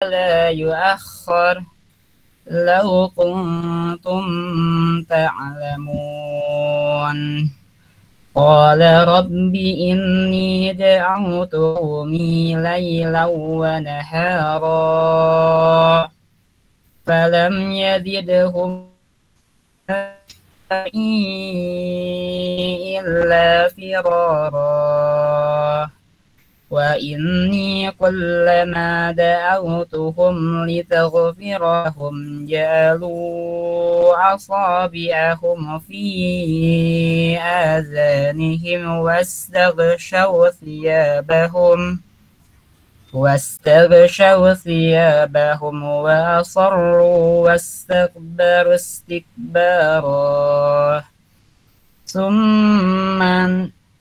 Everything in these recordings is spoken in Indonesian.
لا يؤخر لو كنتم تعلمون قال رب إني دعوت قومي ليلا ونهارا فلم يزدهم إلا فرارا وإني كلما دعوتهم لتغفر لهم جعلوا أصابعهم في آذانهم واستغشوا ثيابهم وأصروا واستكبروا استكبارا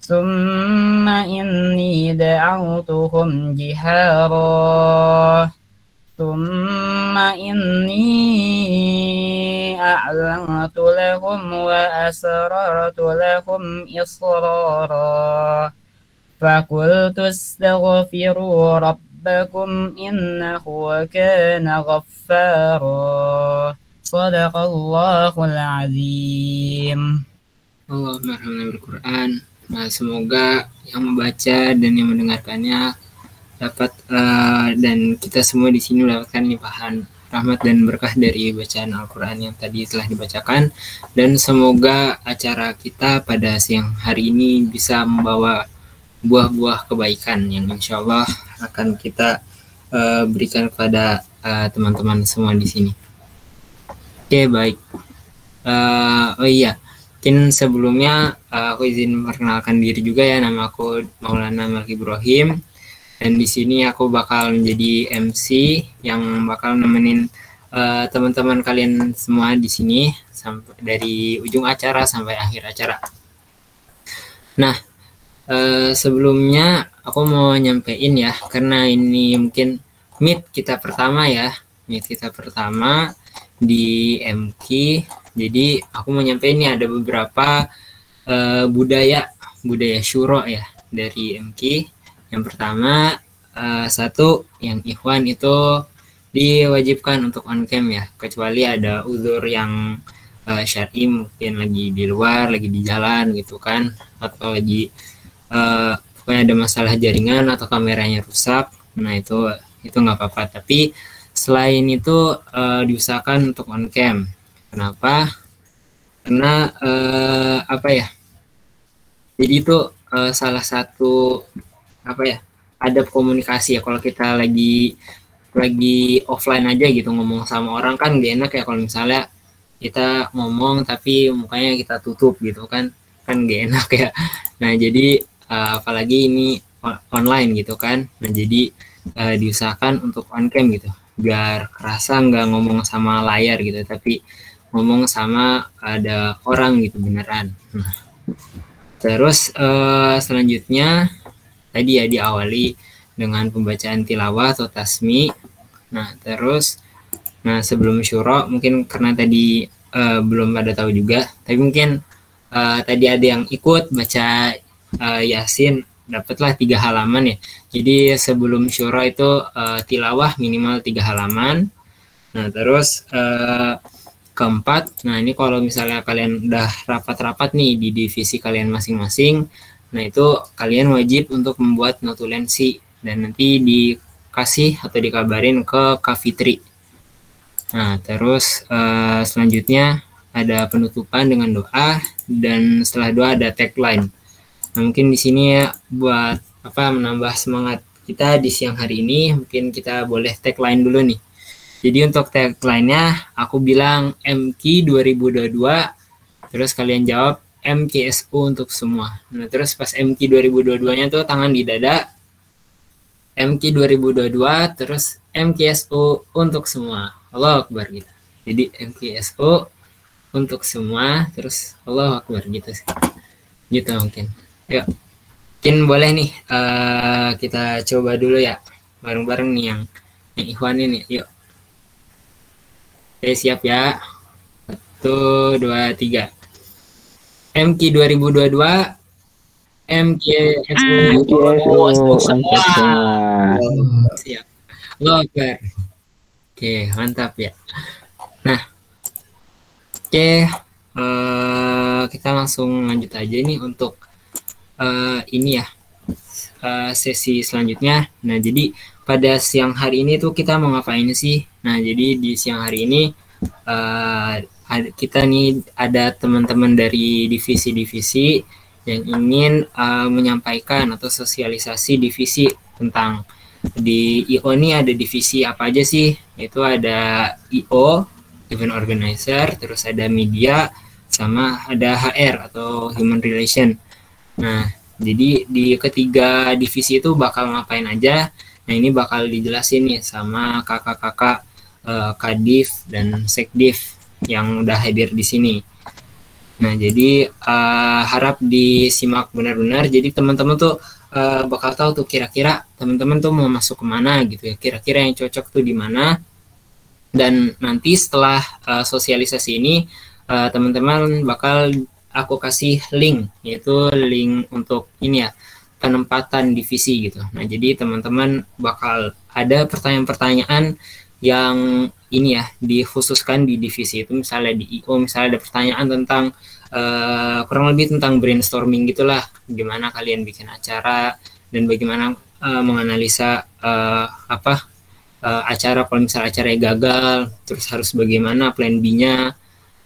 ثم إني دعوتهم جهارا ثم إني أعلنت لهم وأسررت لهم إصرارا فقلت استغفروا ربكم إنه كان غفارا صدق الله العظيم. Allahumma arhamna bil Quran. Nah, semoga yang membaca dan yang mendengarkannya dapat dan kita semua di sini mendapatkan limpahan rahmat dan berkah dari bacaan Al-Quran yang tadi telah dibacakan, dan semoga acara kita pada siang hari ini bisa membawa buah-buah kebaikan yang insya Allah akan kita berikan kepada teman-teman semua di sini. Oke, baik. Oh iya, mungkin sebelumnya aku izin memperkenalkan diri juga ya. Nama aku Maulana Melki Ibrahim, dan di sini aku bakal menjadi MC yang bakal nemenin teman-teman kalian semua di sini sampai dari ujung acara sampai akhir acara. Nah, sebelumnya aku mau nyampein ya, karena ini mungkin meet kita pertama di MQ. Jadi aku mau nyampein nih ada beberapa budaya syuro ya dari MQ. Yang pertama, satu, yang ikhwan itu diwajibkan untuk on cam ya, kecuali ada uzur yang syar'i, mungkin lagi di luar, lagi di jalan gitu kan, atau lagi pokoknya ada masalah jaringan atau kameranya rusak. Nah itu nggak apa-apa. Tapi selain itu diusahakan untuk on cam. Kenapa? Karena jadi itu salah satu adab komunikasi ya. Kalau kita lagi offline aja gitu ngomong sama orang kan gak enak ya, kalau misalnya kita ngomong tapi mukanya kita tutup gitu kan gak enak ya. Nah jadi apalagi ini online gitu kan. Nah jadi diusahakan untuk on cam gitu, biar kerasa nggak ngomong sama layar gitu, tapi ngomong sama ada orang gitu beneran. Nah, terus selanjutnya tadi ya diawali dengan pembacaan tilawah atau tasmi. Nah terus sebelum syuro mungkin karena tadi belum pada tahu juga, tapi mungkin tadi ada yang ikut baca Yasin, dapatlah 3 halaman ya. Jadi sebelum syuro itu tilawah minimal 3 halaman. Nah terus keempat, nah ini kalau misalnya kalian udah rapat-rapat nih di divisi kalian masing-masing, nah itu kalian wajib untuk membuat notulensi dan nanti dikasih atau dikabarin ke Kak Fitri. Nah terus selanjutnya ada penutupan dengan doa, dan setelah doa ada tagline. Nah mungkin di sini ya buat menambah semangat kita di siang hari ini, mungkin kita boleh tagline dulu nih. Jadi untuk tagline-nya aku bilang MQ 2022, terus kalian jawab MKSU untuk semua. Nah terus pas MQ 2022-nya tuh tangan di dada, MQ 2022 terus MKSU untuk semua. Allahu Akbar gitu. Jadi MKSU untuk semua terus Allahu Akbar gitu sih. Gitu mungkin. Yuk. Mungkin boleh nih kita coba dulu ya bareng-bareng nih yang Ikhwan ini. Yuk. Oke, siap ya. 1, 2, 3. MQ 2022 MKSU untuk semua. Siap. Allahu Akbar. Oke, mantap ya. Nah, oke, kita langsung lanjut aja nih untuk ini ya, sesi selanjutnya. Nah, jadi pada siang hari ini tuh kita mau ngapain sih? Nah, jadi di siang hari ini kita nih ada teman-teman dari divisi-divisi yang ingin menyampaikan atau sosialisasi divisi tentang di IO ini ada divisi apa aja sih? Itu ada IO, Event Organizer, terus ada media, sama ada HR atau Human Relation. Nah, jadi di ketiga divisi itu bakal ngapain aja? Nah, ini bakal dijelasin nih sama kakak-kakak Kadif dan Sekdiv yang udah hadir di sini. Nah, jadi harap disimak benar-benar. Jadi teman-teman tuh bakal tahu tuh kira-kira teman-teman tuh mau masuk kemana gitu ya. Kira-kira yang cocok tuh di mana. Dan nanti setelah sosialisasi ini, teman-teman bakal aku kasih link, yaitu link untuk ini ya, penempatan divisi gitu. Nah, jadi teman-teman bakal ada pertanyaan-pertanyaan yang ini ya, dikhususkan di divisi itu. Misalnya di IO, misalnya ada pertanyaan tentang kurang lebih tentang brainstorming gitulah, gimana kalian bikin acara dan bagaimana menganalisa acara kalau misalnya acaranya gagal, terus harus bagaimana plan B-nya.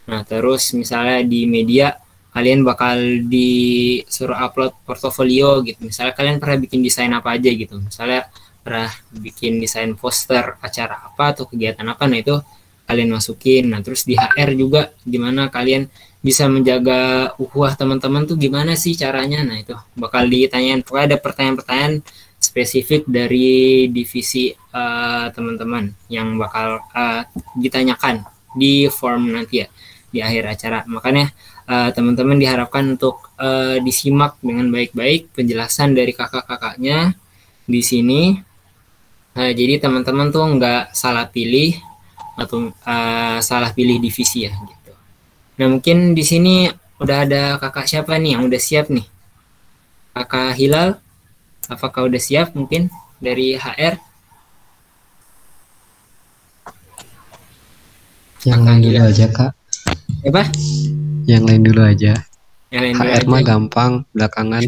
Nah, terus misalnya di media kalian bakal disuruh upload portofolio gitu. Misalnya kalian pernah bikin desain apa aja gitu. Misalnya pernah bikin desain poster acara apa atau kegiatan apa, nah itu kalian masukin. Nah, terus di HR juga gimana kalian bisa menjaga ukhuwah teman-teman tuh gimana sih caranya. Nah, itu bakal ditanyain. Pokoknya ada pertanyaan-pertanyaan spesifik dari divisi teman-teman yang bakal ditanyakan di form nanti ya di akhir acara. Makanya teman-teman diharapkan untuk disimak dengan baik-baik penjelasan dari kakak-kakaknya di sini. Jadi teman-teman tuh nggak salah pilih atau salah pilih divisi ya gitu. Nah, mungkin di sini udah ada kakak siapa nih yang udah siap nih? Kakak Hilal, apakah udah siap mungkin dari HR? Yang lain dulu aja, Kak. Apa? Yang lain dulu aja. Yang lain HR mah gampang, belakangan.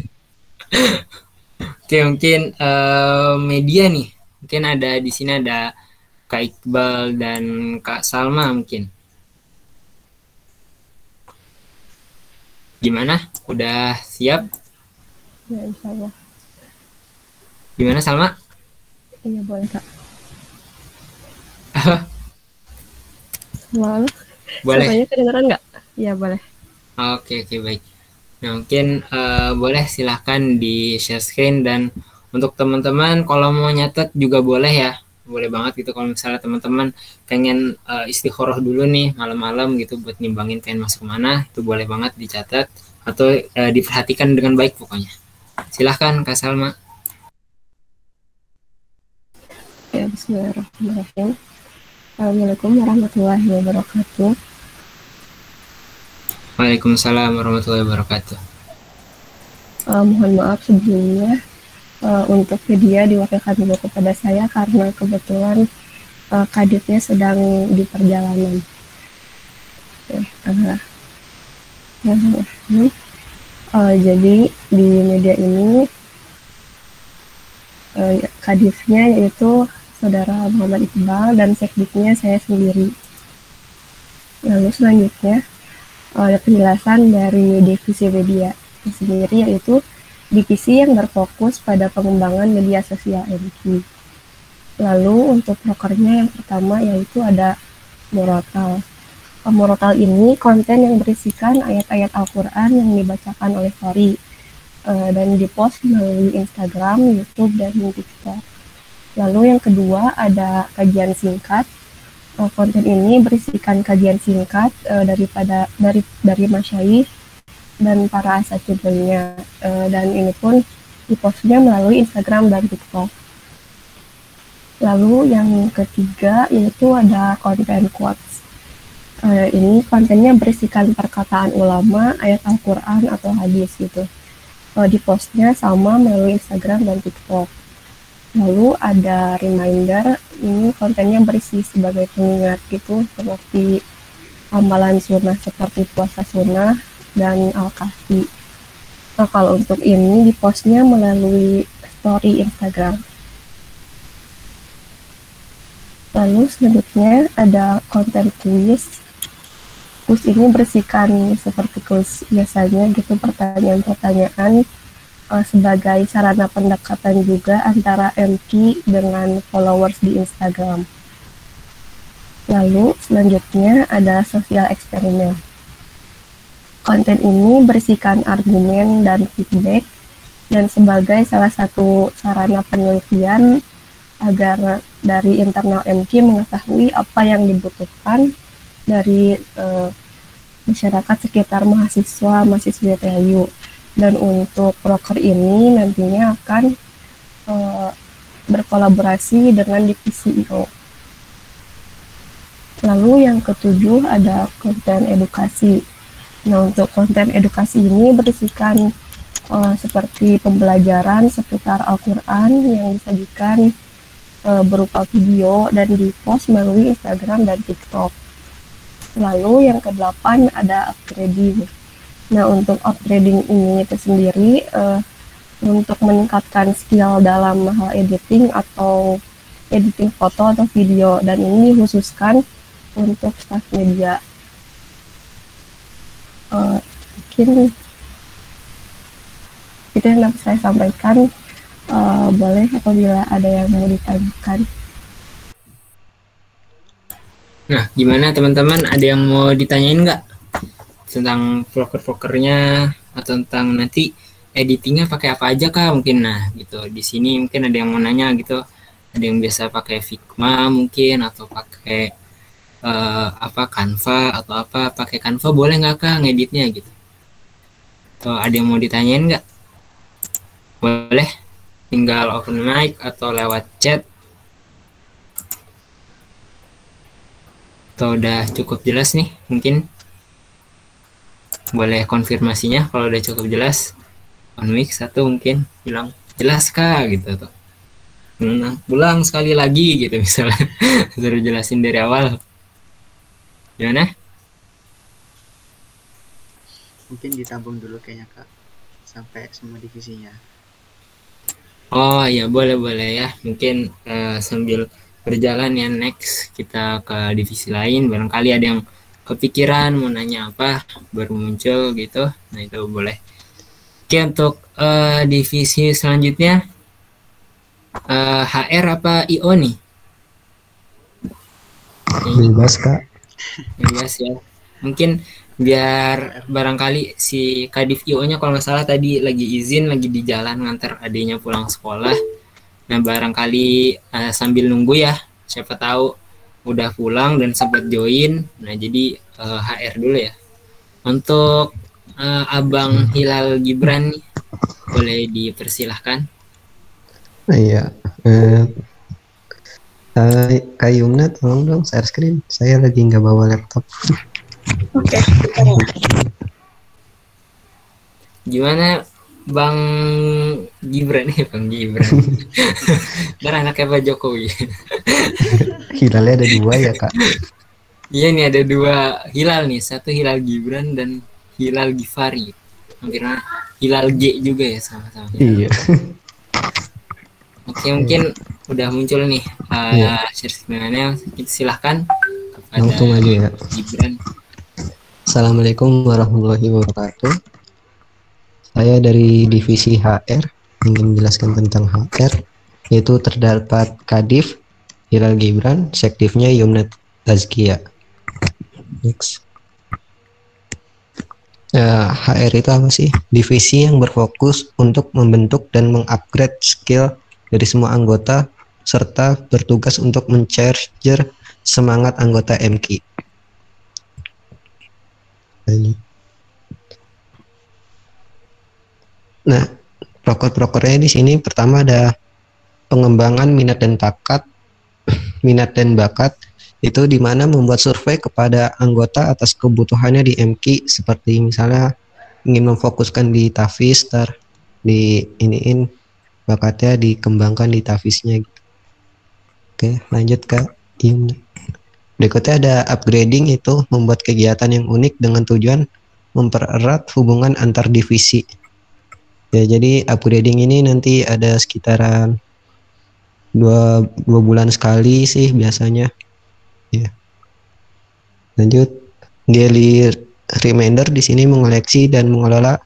Oke, mungkin media nih. Mungkin ada di sini ada Kak Iqbal dan Kak Salma mungkin. Gimana? Udah siap? Ya, insya Allah. Gimana Salma? Iya, boleh, Kak. Halo? Boleh. Suaranya kedengeran nggak? Iya, boleh. Oke, baik. Nah, mungkin boleh silahkan di share screen, dan untuk teman-teman kalau mau nyatet juga boleh ya. Boleh banget gitu kalau misalnya teman-teman pengen istikharah dulu nih malam-malam gitu buat nimbangin pengen masuk kemana, itu boleh banget dicatat atau diperhatikan dengan baik pokoknya. Silahkan Kak Salma. Ya, bismillahirrahmanirrahim. Assalamualaikum warahmatullahi wabarakatuh. Waalaikumsalam warahmatullahi wabarakatuh. Mohon maaf sebelumnya untuk video diwakilkan dulu kepada saya karena kebetulan kadifnya sedang di perjalanan. Jadi di media ini kadifnya yaitu Saudara Muhammad Iqbal dan sekdiknya saya sendiri. Lalu selanjutnya ada penjelasan dari divisi media sendiri, yaitu divisi yang berfokus pada pengembangan media sosial MQ. Lalu untuk prokernya yang pertama yaitu ada Murotal. Murotal ini konten yang berisikan ayat-ayat Al-Quran yang dibacakan oleh Fori dan dipost melalui Instagram, YouTube, dan TikTok. Lalu yang kedua ada kajian singkat. Konten ini berisikan kajian singkat dari masyayikh dan para asatidzonya, dan ini pun dipostnya melalui Instagram dan TikTok. Lalu yang ketiga yaitu ada konten quotes. Ini kontennya berisikan perkataan ulama, ayat Al-Quran atau hadis gitu. Dipostnya sama melalui Instagram dan TikTok. Lalu ada reminder, ini kontennya berisi sebagai pengingat gitu, seperti amalan sunnah seperti puasa sunnah dan al-kahfi. Nah, kalau untuk ini di postnya melalui story Instagram. Lalu selanjutnya ada konten kuis. Kuis ini berisikan seperti kuis biasanya gitu, pertanyaan-pertanyaan sebagai sarana pendekatan juga antara MQ dengan followers di Instagram. Lalu selanjutnya ada sosial eksperimen. Konten ini berisikan argumen dan feedback dan sebagai salah satu sarana penelitian agar dari internal MQ mengetahui apa yang dibutuhkan dari masyarakat sekitar mahasiswa THU. Dan untuk proker ini nantinya akan berkolaborasi dengan divisi IO. Lalu yang ketujuh ada konten edukasi. Nah, untuk konten edukasi ini berisikan seperti pembelajaran seputar Al-Quran yang disajikan berupa video dan dipost melalui Instagram dan TikTok. Lalu yang kedelapan ada upgrading. Nah, untuk upgrading ini itu sendiri untuk meningkatkan skill dalam hal editing atau editing foto atau video, dan ini dikhususkan untuk staff media. Mungkin itu yang dapat saya sampaikan. Boleh apabila ada yang mau ditanyakan. Nah, gimana teman-teman? Ada yang mau ditanyain nggak tentang vlogger-vloggernya atau tentang nanti editingnya pakai apa aja kak? Mungkin gitu. Di sini mungkin ada yang mau nanya gitu. Ada yang biasa pakai Figma mungkin atau pakai Canva atau apa? Pakai Canva boleh nggak kak ngeditnya gitu? Atau ada yang mau ditanyain nggak? Boleh. Tinggal open mic atau lewat chat. Atau udah cukup jelas nih mungkin? Boleh konfirmasinya kalau udah cukup jelas. On mic satu mungkin bilang jelas kak gitu tuh. Ulang sekali lagi gitu misalnya. Suruh jelasin dari awal. Gimana? Mungkin ditabung dulu kayaknya kak sampai semua divisinya. Oh ya boleh ya. Mungkin sambil berjalan ya, next kita ke divisi lain. Barangkali ada yang kepikiran mau nanya apa baru muncul gitu. Nah itu boleh. Oke, untuk divisi selanjutnya HR apa IO nih? Bebas kak. Bebas ya. Mungkin biar barangkali si Kadif IO-nya kalau nggak salah tadi lagi izin, lagi di jalan nganter adiknya pulang sekolah. Nah barangkali sambil nunggu ya, siapa tahu udah pulang dan sempat join. Nah jadi HR dulu ya. Untuk Abang Hilal Gibran nih, boleh dipersilahkan. Iya. Kak Yumna tolong dong share screen. Saya lagi nggak bawa laptop. Oke. Gimana Bang Gibran nih, Bang Gibran. Ntar anaknya Pak Jokowi. Hilalnya ada dua ya kak. Iya nih ada dua Hilal nih, satu Hilal Gibran dan Hilal Gifari. Hampir Hilal G juga ya sama-sama. Iya. Oke mungkin udah muncul nih share screen-nya, silahkan kepada langsung aja ya. Gibran. Assalamualaikum warahmatullahi wabarakatuh. Saya dari divisi HR ingin menjelaskan tentang HR, yaitu terdapat Kadif Hilal Gibran, sektifnya Yumna Tazkia. Next. HR itu apa sih? Divisi yang berfokus untuk membentuk dan mengupgrade skill dari semua anggota serta bertugas untuk men-charger semangat anggota MQ. Nah, proker-prokernya di sini pertama ada pengembangan minat dan bakat. Minat dan bakat itu di mana membuat survei kepada anggota atas kebutuhannya di MQ, seperti misalnya ingin memfokuskan di Tafis, di iniin bakatnya dikembangkan di tafisnya gitu. Oke, lanjut Kak Im. Berikutnya ada upgrading, itu membuat kegiatan yang unik dengan tujuan mempererat hubungan antar divisi. Ya, jadi upgrading ini nanti ada sekitaran dua bulan sekali sih biasanya. Ya. Lanjut, daily reminder di sini mengoleksi dan mengelola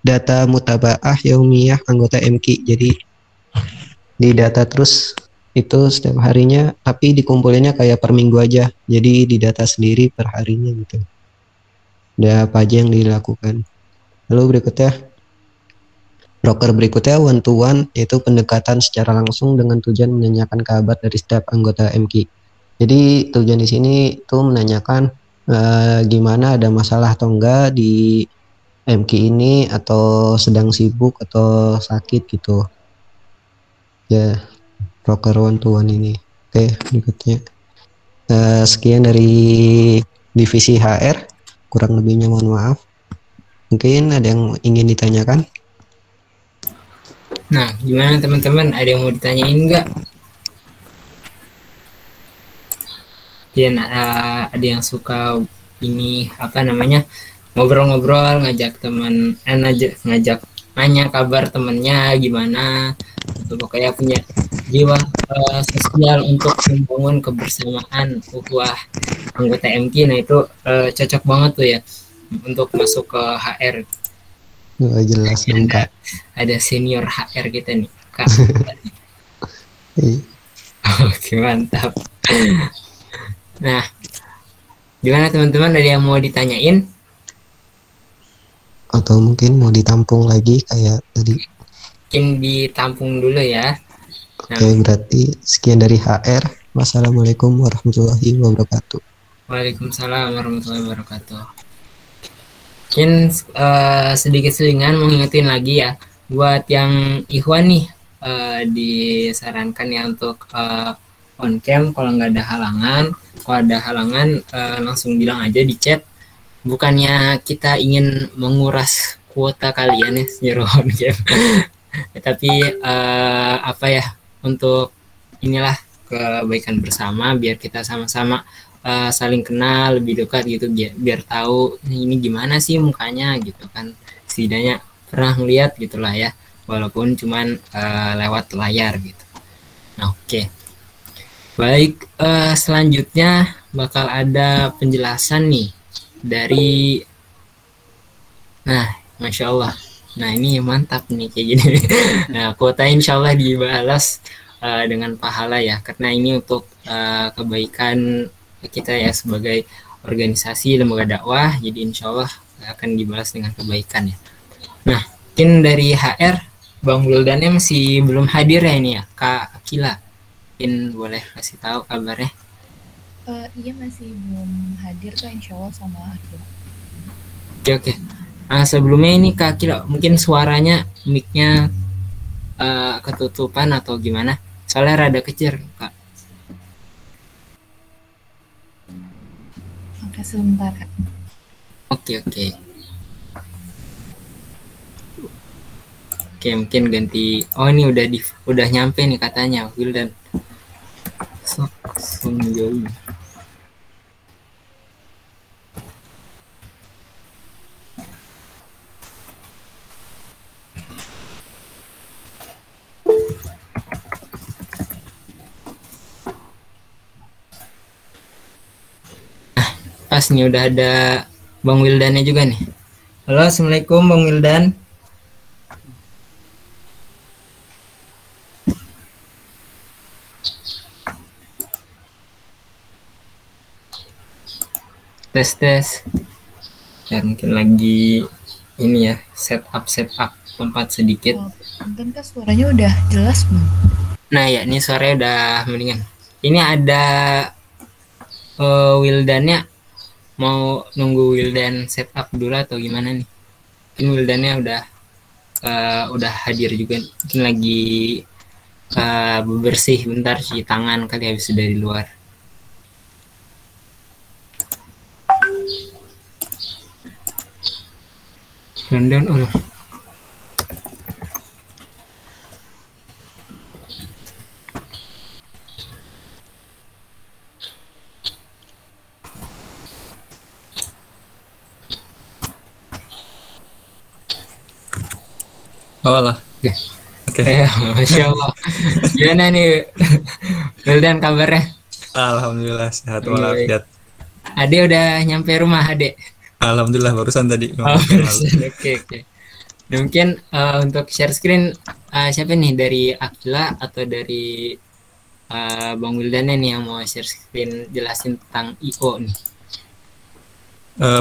data mutabaah yaumiyah anggota MQ. Jadi di data terus itu setiap harinya, tapi dikumpulinnya kayak per minggu aja. Jadi didata sendiri per harinya gitu. Ada apa aja yang dilakukan. Lalu berikutnya one to one, yaitu pendekatan secara langsung dengan tujuan menanyakan kabar dari setiap anggota MQ. Jadi tujuan di sini itu menanyakan gimana, ada masalah atau enggak di MQ ini, atau sedang sibuk atau sakit gitu. Ya, broker one to one ini. Oke, berikutnya sekian dari divisi HR, kurang lebihnya mohon maaf. Mungkin ada yang ingin ditanyakan? Nah, gimana teman-teman, ada yang mau ditanyain nggak? Dan ada yang suka ini apa namanya, ngobrol-ngobrol, ngajak teman, ngajak nanya kabar temennya gimana, itu pokoknya punya jiwa sosial untuk membangun kebersamaan ukhuwah anggota MQ. Nah itu cocok banget tuh ya untuk masuk ke HR. Oh, jelas dong Kak. Ada senior HR kita nih Kak. Oke, mantap. Nah, gimana teman-teman, ada yang mau ditanyain? Atau mungkin mau ditampung lagi kayak tadi? Mungkin ditampung dulu ya. Oke, berarti sekian dari HR. Wassalamualaikum warahmatullahi wabarakatuh. Waalaikumsalam warahmatullahi wabarakatuh. Mungkin sedikit selingan mau ngingetin lagi ya, buat yang ikhwan nih, disarankan ya untuk on cam kalau nggak ada halangan. Kalau ada halangan langsung bilang aja di chat. Bukannya kita ingin menguras kuota kalian ya nyuruh on cam, tapi apa ya, untuk inilah kebaikan bersama, biar kita sama-sama saling kenal lebih dekat gitu, biar tahu ini gimana sih mukanya gitu kan, setidaknya pernah ngeliat gitulah ya, walaupun cuman lewat layar gitu. Nah, oke. Baik, selanjutnya bakal ada penjelasan nih dari, nah Masya Allah, nah ini mantap nih kayak gini. Nah, kuota insya Allah dibalas dengan pahala ya, karena ini untuk kebaikan kita ya sebagai organisasi lembaga dakwah, jadi insya Allah akan dibalas dengan kebaikan ya. Nah, mungkin dari HR Bang Wildannya masih belum hadir ya ini ya, Kak Akila, mungkin boleh kasih tahu kabarnya. Iya, masih belum hadir Kak, insya Allah sama Akila. Oke. Nah, sebelumnya ini Kak Akila, mungkin suaranya mic-nya ketutupan atau gimana, soalnya rada kecil Kak. Oke, sebentar Kak. Oke. Oke, mungkin ganti. Oh, ini udah nyampe nih katanya Wildan. Langsung join. Pas nih udah ada Bang Wildannya juga nih. Halo, Assalamualaikum Bang Wildan. Tes. Ya, mungkin lagi ini ya, setup tempat sedikit. Mungkin Kak suaranya udah jelas belum? Nah ya, ini suaranya udah mendingan. Ini ada Wildannya, mau nunggu Wildan setup dulu atau gimana nih? Mungkin Wildannya udah hadir juga, mungkin lagi bebersih bentar, cuci tangan kali habis dari luar. London, Oh lah. Ya. Oke. Ya, Masya Allah. Gimana nih Wildan kabarnya? Alhamdulillah sehat Baik. walafiat. Ade udah nyampe rumah Ade? Alhamdulillah barusan tadi. Oh, oke. Mungkin untuk share screen siapa nih, dari Akila atau dari Bang Wildan nih yang mau share screen jelasin tentang IO nih?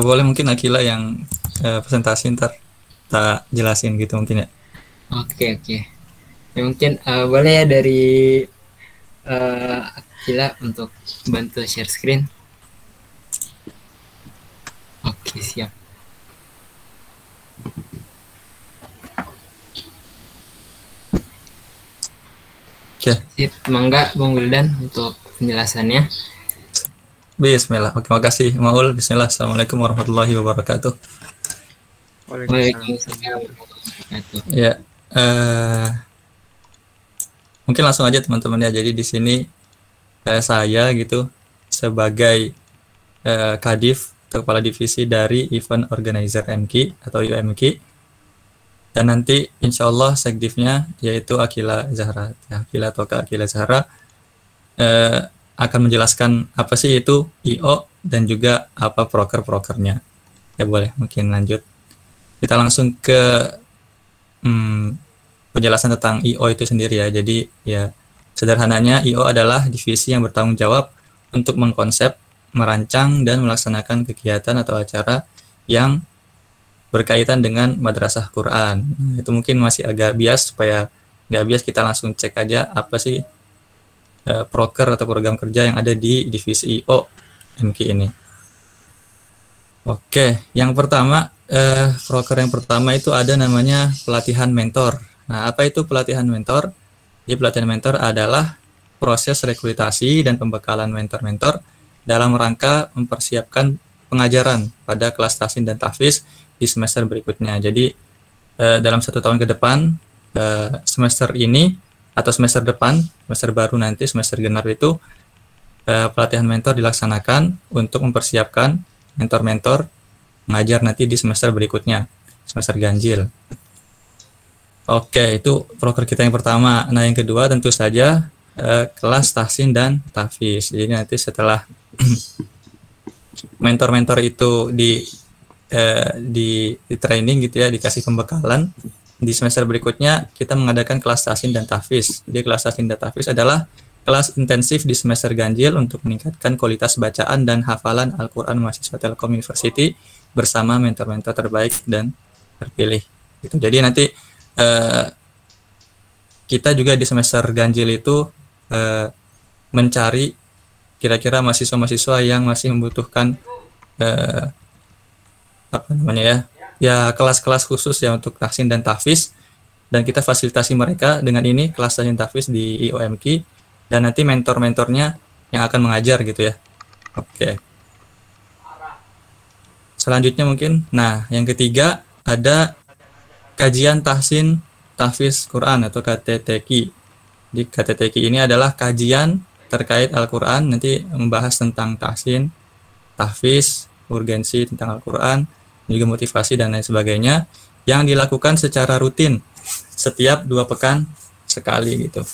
Boleh mungkin Akila yang presentasi ntar tak jelasin gitu mungkin ya. Oke. Ya, mungkin boleh ya dari Akila untuk bantu share screen. Oke, siap. Oke. Sip, mangga Bang Wildan untuk penjelasannya. Bismillah. Oke, makasih Maul. Bismillah. Assalamualaikum warahmatullahi wabarakatuh. Waalaikumsalam warahmatullahi wabarakatuh. Ya, mungkin langsung aja teman-teman ya. Jadi di sini saya gitu sebagai Kadif atau Kepala Divisi dari Event Organizer MKI atau UMKI. Dan nanti insya Allah sekdifnya yaitu Akila Zahra, Akila atau Kak Akila Zahra akan menjelaskan apa sih itu IO dan juga apa proker-prokernya. Ya boleh, mungkin lanjut. Kita langsung ke penjelasan tentang IO itu sendiri ya. Jadi ya sederhananya IO adalah divisi yang bertanggung jawab untuk mengkonsep, merancang, dan melaksanakan kegiatan atau acara yang berkaitan dengan madrasah Quran. Itu mungkin masih agak bias, supaya nggak bias kita langsung cek aja apa sih proker atau program kerja yang ada di divisi IO MKI ini. Oke, yang pertama proker yang pertama itu ada namanya pelatihan mentor. Nah, apa itu pelatihan mentor? Jadi pelatihan mentor adalah proses rekrutasi dan pembekalan mentor-mentor dalam rangka mempersiapkan pengajaran pada kelas tahsin dan tahfiz di semester berikutnya. Jadi dalam 1 tahun ke depan, semester ini atau semester depan, semester baru nanti, semester genap itu pelatihan mentor dilaksanakan untuk mempersiapkan mentor-mentor mengajar nanti di semester berikutnya, semester ganjil. Oke, itu proker kita yang pertama. Nah, yang kedua tentu saja kelas tahsin dan tahfiz. Jadi nanti setelah mentor-mentor itu di training gitu ya, dikasih pembekalan, di semester berikutnya kita mengadakan kelas tahsin dan tahfiz. Jadi kelas tahsin dan tahfiz adalah kelas intensif di semester ganjil untuk meningkatkan kualitas bacaan dan hafalan Al-Quran mahasiswa Telkom University bersama mentor-mentor terbaik dan terpilih. Gitu. Jadi nanti kita juga di semester ganjil itu mencari kira-kira mahasiswa-mahasiswa yang masih membutuhkan kelas-kelas khusus ya untuk tahsin dan tahfiz, dan kita fasilitasi mereka dengan ini kelas tahsin tahfiz di IOMKI, dan nanti mentor-mentornya yang akan mengajar gitu ya. Oke. Selanjutnya mungkin, nah yang ketiga ada kajian tahsin tahfiz Quran atau KTTQ. Di KTTQ ini adalah kajian terkait Al-Quran, nanti membahas tentang tahsin, tahfiz, urgensi tentang Al-Quran, juga motivasi dan lain sebagainya, yang dilakukan secara rutin setiap 2 pekan sekali gitu.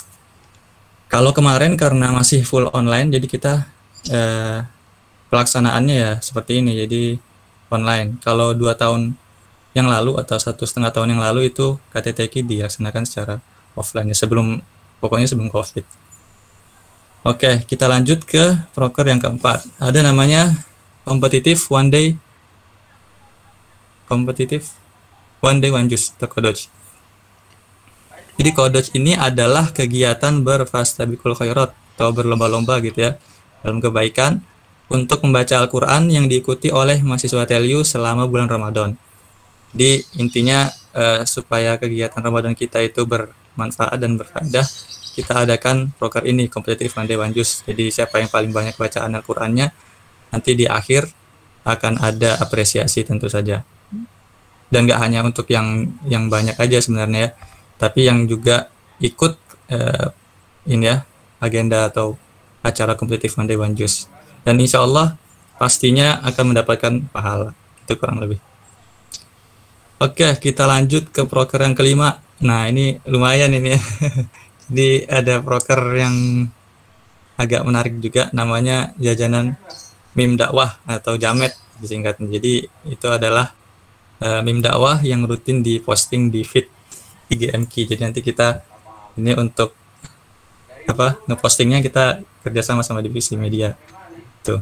Kalau kemarin karena masih full online, jadi kita pelaksanaannya ya seperti ini, jadi online. Kalau 2 tahun yang lalu atau 1,5 tahun yang lalu itu KTTQ dilaksanakan secara offline ya, sebelum COVID. Oke, kita lanjut ke proker yang keempat. Ada namanya kompetitif one day one juice atau kodoj. Jadi kodoj ini adalah kegiatan berfastabiqul khairat atau berlomba-lomba gitu ya dalam kebaikan untuk membaca Al-Quran yang diikuti oleh mahasiswa TELU selama bulan Ramadan. Jadi intinya supaya kegiatan Ramadan kita itu bermanfaat dan berfaedah, kita adakan proker ini, kompetitif one day one juice. Jadi siapa yang paling banyak bacaan Al-Qurannya, nanti di akhir akan ada apresiasi tentu saja. Dan nggak hanya untuk yang banyak aja sebenarnya ya, tapi yang juga ikut ini ya, agenda atau acara kompetitif one day one juice. Dan insya Allah pastinya akan mendapatkan pahala. Itu kurang lebih. Oke, kita lanjut ke proker yang kelima. Nah, ini lumayan ini ya. Jadi ada proker yang agak menarik juga, namanya jajanan meme dakwah atau jamet disingkatnya. Jadi itu adalah meme dakwah yang rutin diposting di feed IGMQ. Jadi nanti kita ini untuk ngepostingnya kita kerjasama sama divisi media. Tuh.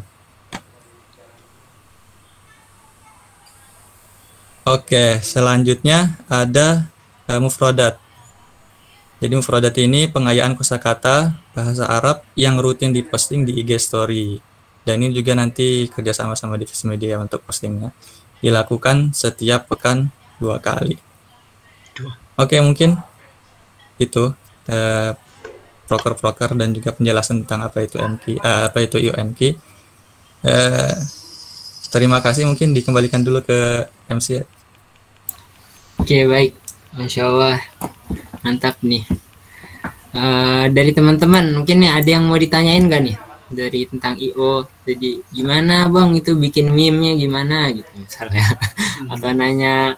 Oke, selanjutnya ada mufrodat. Jadi mufrodat ini pengayaan kosakata bahasa Arab yang rutin diposting di IG Story. Dan ini juga nanti kerjasama sama divisi media untuk postingnya. Dilakukan setiap pekan 2 kali. Oke, mungkin itu proker-proker dan juga penjelasan tentang apa itu UMQ. Terima kasih, mungkin dikembalikan dulu ke MC. Oke, baik. Masya Allah, mantap nih. Dari teman-teman, mungkin nih ada yang mau ditanyain nggak nih dari tentang IO? Jadi gimana bang itu bikin meme-nya gimana gitu misalnya, atau nanya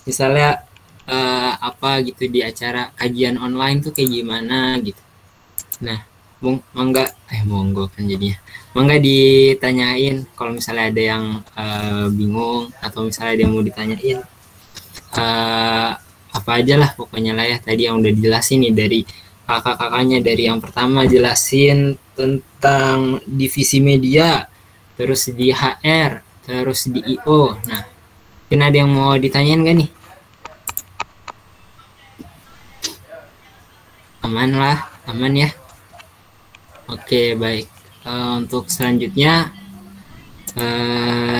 misalnya apa gitu di acara kajian online tuh kayak gimana gitu. Nah, monggo kan jadinya. Monggo ditanyain kalau misalnya ada yang bingung atau misalnya ada yang mau ditanyain. Apa aja lah pokoknya lah ya, tadi yang udah dijelasin nih dari kakak-kakaknya. Dari yang pertama jelasin tentang divisi media, terus di HR, terus di IO. Nah, mungkin ada yang mau ditanyain gak nih? Aman ya. Oke, baik. Untuk selanjutnya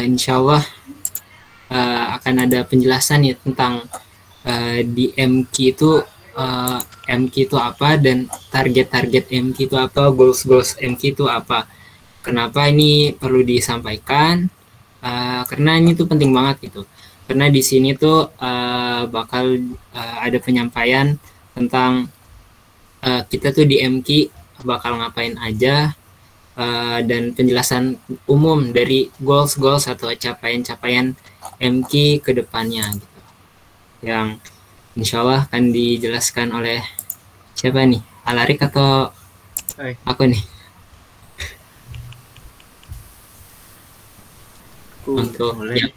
insya Allah akan ada penjelasan ya tentang di MQ itu apa, dan target-target MQ itu apa, goals MQ itu apa. Kenapa ini perlu disampaikan? Karena ini tuh penting banget gitu. Karena di sini tuh bakal ada penyampaian tentang kita tuh di MQ bakal ngapain aja, dan penjelasan umum dari goals atau capaian MQ ke depannya gitu. Yang insya Allah akan dijelaskan oleh siapa nih? Alarik atau aku nih? Untuk boleh.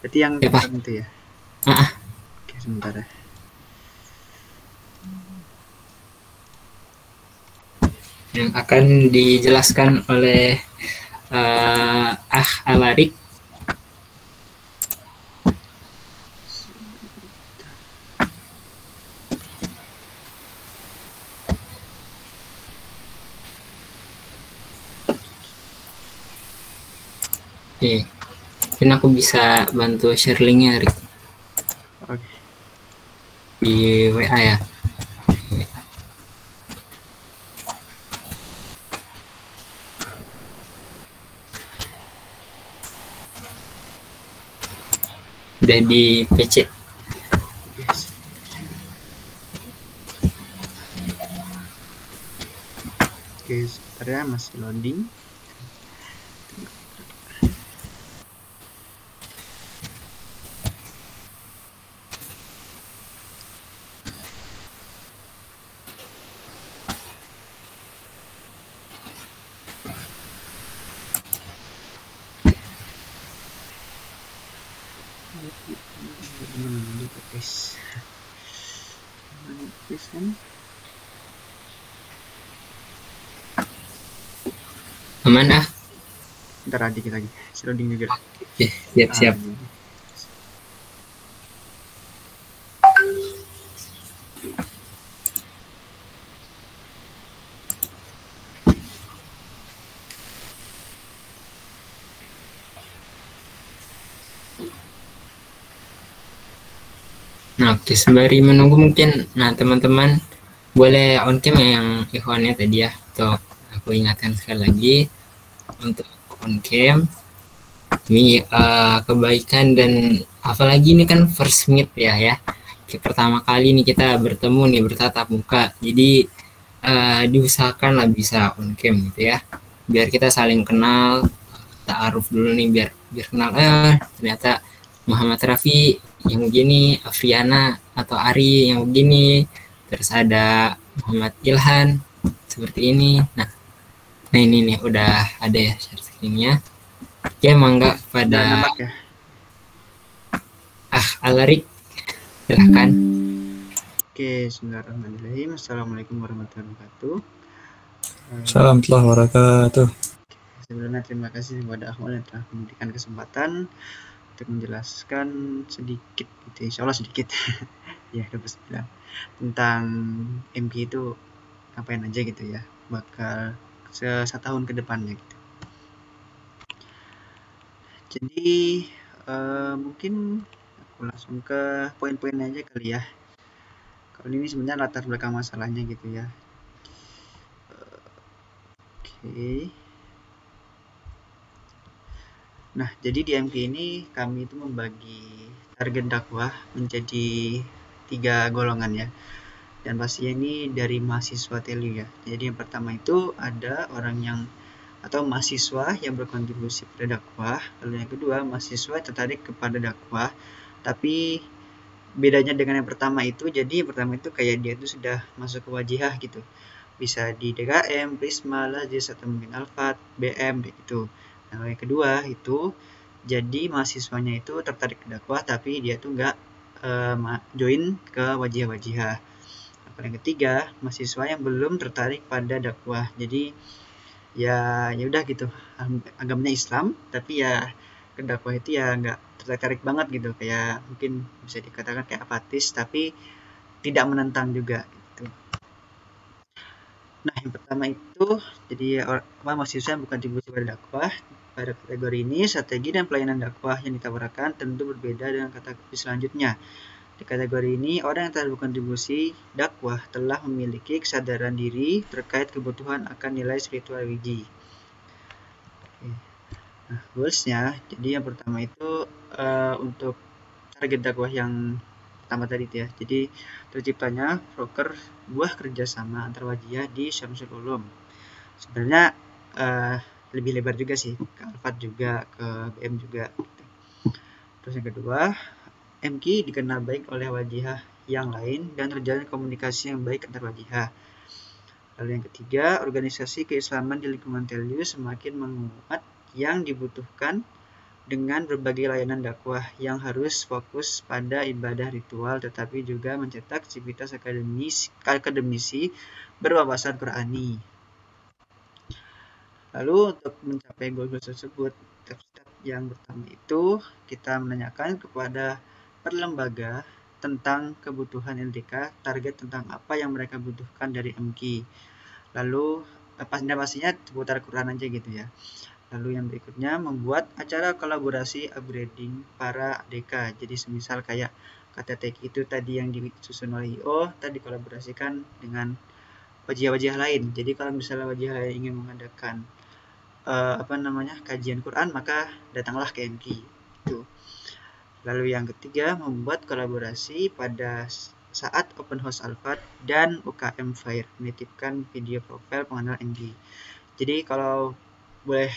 Berarti yang itu ya? Oke, sebentar ya. Yang akan dijelaskan oleh Alarik. Oke, mungkin aku bisa bantu share linknya, Rik. Oke. Di WA ya. Udah di PC. Oke, sebentar ya, masih loading. Aman ah? Ntar dikit lagi, loading juga. Oke, siap. Nah, oke, sembari menunggu mungkin, nah teman-teman boleh on cam ya yang ikhwannya tadi ya. Tuh, aku ingatkan sekali lagi untuk on cam. Ini kebaikan, dan apalagi ini kan first meet ya. Pertama kali nih kita bertemu nih, bertatap muka. Jadi diusahakan lah bisa on cam gitu ya. Biar kita saling kenal, ta'aruf dulu nih, biar kenal. Ternyata Muhammad Rafi yang begini, Afriana atau Ari yang begini, terus ada Muhammad Ilhan seperti ini. Nah ini nih udah ada ya share screen-nya. Oke, mangga pada nampak ya. Alarik, silahkan. Oke, bismillahirrahmanirrahim. Assalamualaikum warahmatullahi wabarakatuh. Salam warahmatullahi wabarakatuh. Sebelumnya terima kasih kepada Ahmad yang telah memberikan kesempatan untuk menjelaskan sedikit gitu, insya Allah sedikit ya dapat bilang tentang MG itu ngapain aja gitu ya, bakal setahun ke depannya gitu. Jadi mungkin aku langsung ke poin-poin aja kali ya. Kalau ini sebenarnya latar belakang masalahnya gitu ya. Oke. Nah, jadi di MG ini kami itu membagi target dakwah menjadi 3 golongan ya. Dan pastinya ini dari mahasiswa TELU ya. Jadi yang pertama itu ada orang yang atau mahasiswa yang berkontribusi pada dakwah. Lalu yang kedua, mahasiswa tertarik kepada dakwah. Tapi bedanya dengan yang pertama itu, jadi yang pertama itu kayak dia itu sudah masuk ke wajihah gitu. Bisa di DKM, Prisma, Lazis, atau mungkin Alfat, BM gitu. Nah, yang kedua itu jadi mahasiswanya itu tertarik ke dakwah tapi dia tuh nggak join ke wajihah-wajihah. Yang ketiga, mahasiswa yang belum tertarik pada dakwah. Jadi ya udah gitu, agamanya Islam tapi ya ke dakwah itu ya nggak tertarik banget gitu, kayak mungkin bisa dikatakan kayak apatis tapi tidak menentang juga gitu. Nah, yang pertama itu jadi mahasiswa yang berkontribusi pada dakwah. Pada kategori ini, strategi dan pelayanan dakwah yang ditawarkan tentu berbeda dengan kategori selanjutnya. Di kategori ini, orang yang telah berkontribusi dakwah telah memiliki kesadaran diri terkait kebutuhan akan nilai spiritual religi. Nah, goals-nya, jadi yang pertama itu untuk target dakwah yang pertama tadi ya. Jadi terciptanya broker buah kerjasama antar wajihah di Syamsul Ulum. Sebenarnya lebih lebar juga sih, ke Alfat juga, ke BM juga. Terus yang kedua, MQ dikenal baik oleh wajihah yang lain dan terjalin komunikasi yang baik antar wajihah. Lalu yang ketiga, organisasi keislaman di lingkungan TELU semakin menguat yang dibutuhkan dengan berbagai layanan dakwah yang harus fokus pada ibadah ritual tetapi juga mencetak civitas akademisi berwawasan Qurani. Lalu untuk mencapai goal-goal tersebut, step-step yang pertama itu kita menanyakan kepada per lembaga tentang kebutuhan LDK, target tentang apa yang mereka butuhkan dari MQ. Lalu pastinya seputar Quran aja gitu ya. Lalu yang berikutnya membuat acara kolaborasi upgrading para ADK. Jadi semisal kayak KTTK itu tadi yang disusun oleh IO, tadi kolaborasikan dengan wajah-wajah lain. Jadi kalau misalnya wajah lain ingin mengadakan kajian Quran, maka datanglah ke MQ itu. Lalu yang ketiga, membuat kolaborasi pada saat Open House Alfat dan UKM Fire, menitipkan video profil pengenal MQ. Jadi kalau boleh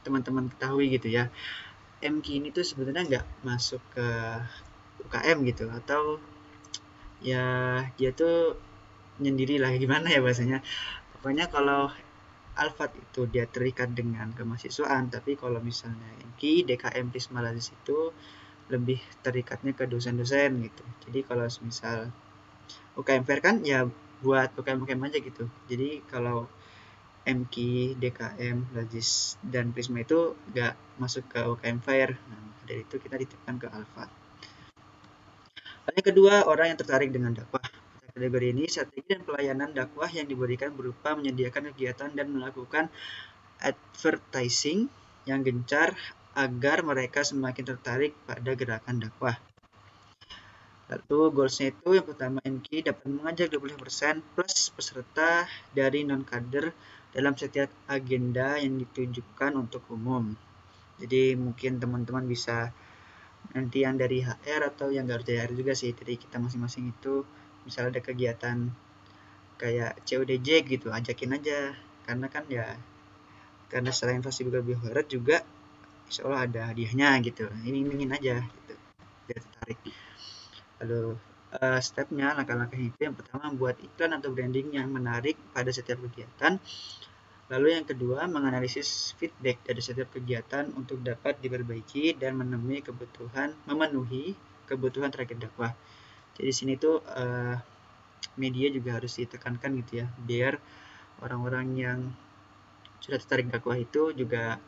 teman-teman ketahui gitu ya, MQ ini tuh sebenarnya nggak masuk ke UKM gitu, atau ya dia tuh nyendiri lah, gimana ya bahasanya. Pokoknya kalau Alfat itu dia terikat dengan kemahasiswaan, tapi kalau misalnya MQ, DKM, Prisma, Lazis itu lebih terikatnya ke dosen-dosen gitu. Jadi kalau misal UKM Fair kan ya buat UKM aja gitu. Jadi kalau MQ, DKM, Lazis, dan Prisma itu nggak masuk ke UKM Fair. Nah, dari itu kita dititipkan ke Alfat. Yang kedua, orang yang tertarik dengan dakwah. Kategori ini, strategi dan pelayanan dakwah yang diberikan berupa menyediakan kegiatan dan melakukan advertising yang gencar agar mereka semakin tertarik pada gerakan dakwah. Lalu goalsnya itu yang pertama, MQ dapat mengajak 20% plus peserta dari non-kader dalam setiap agenda yang ditujukan untuk umum. Jadi mungkin teman-teman bisa nanti yang dari HR atau yang nggak dari HR juga sih, dari kita masing-masing itu misalnya ada kegiatan kayak CODJ gitu, ajakin aja, karena kan ya karena selain fasilitas lebih berat juga insya Allah ada hadiahnya gitu, ini ingin aja gitu. biar tertarik. Lalu stepnya, langkah-langkah itu yang pertama buat iklan atau branding yang menarik pada setiap kegiatan. Lalu yang kedua, menganalisis feedback dari setiap kegiatan untuk dapat diperbaiki dan memenuhi kebutuhan target dakwah. Jadi sini tuh media juga harus ditekankan gitu ya, biar orang-orang yang sudah tertarik dakwah itu juga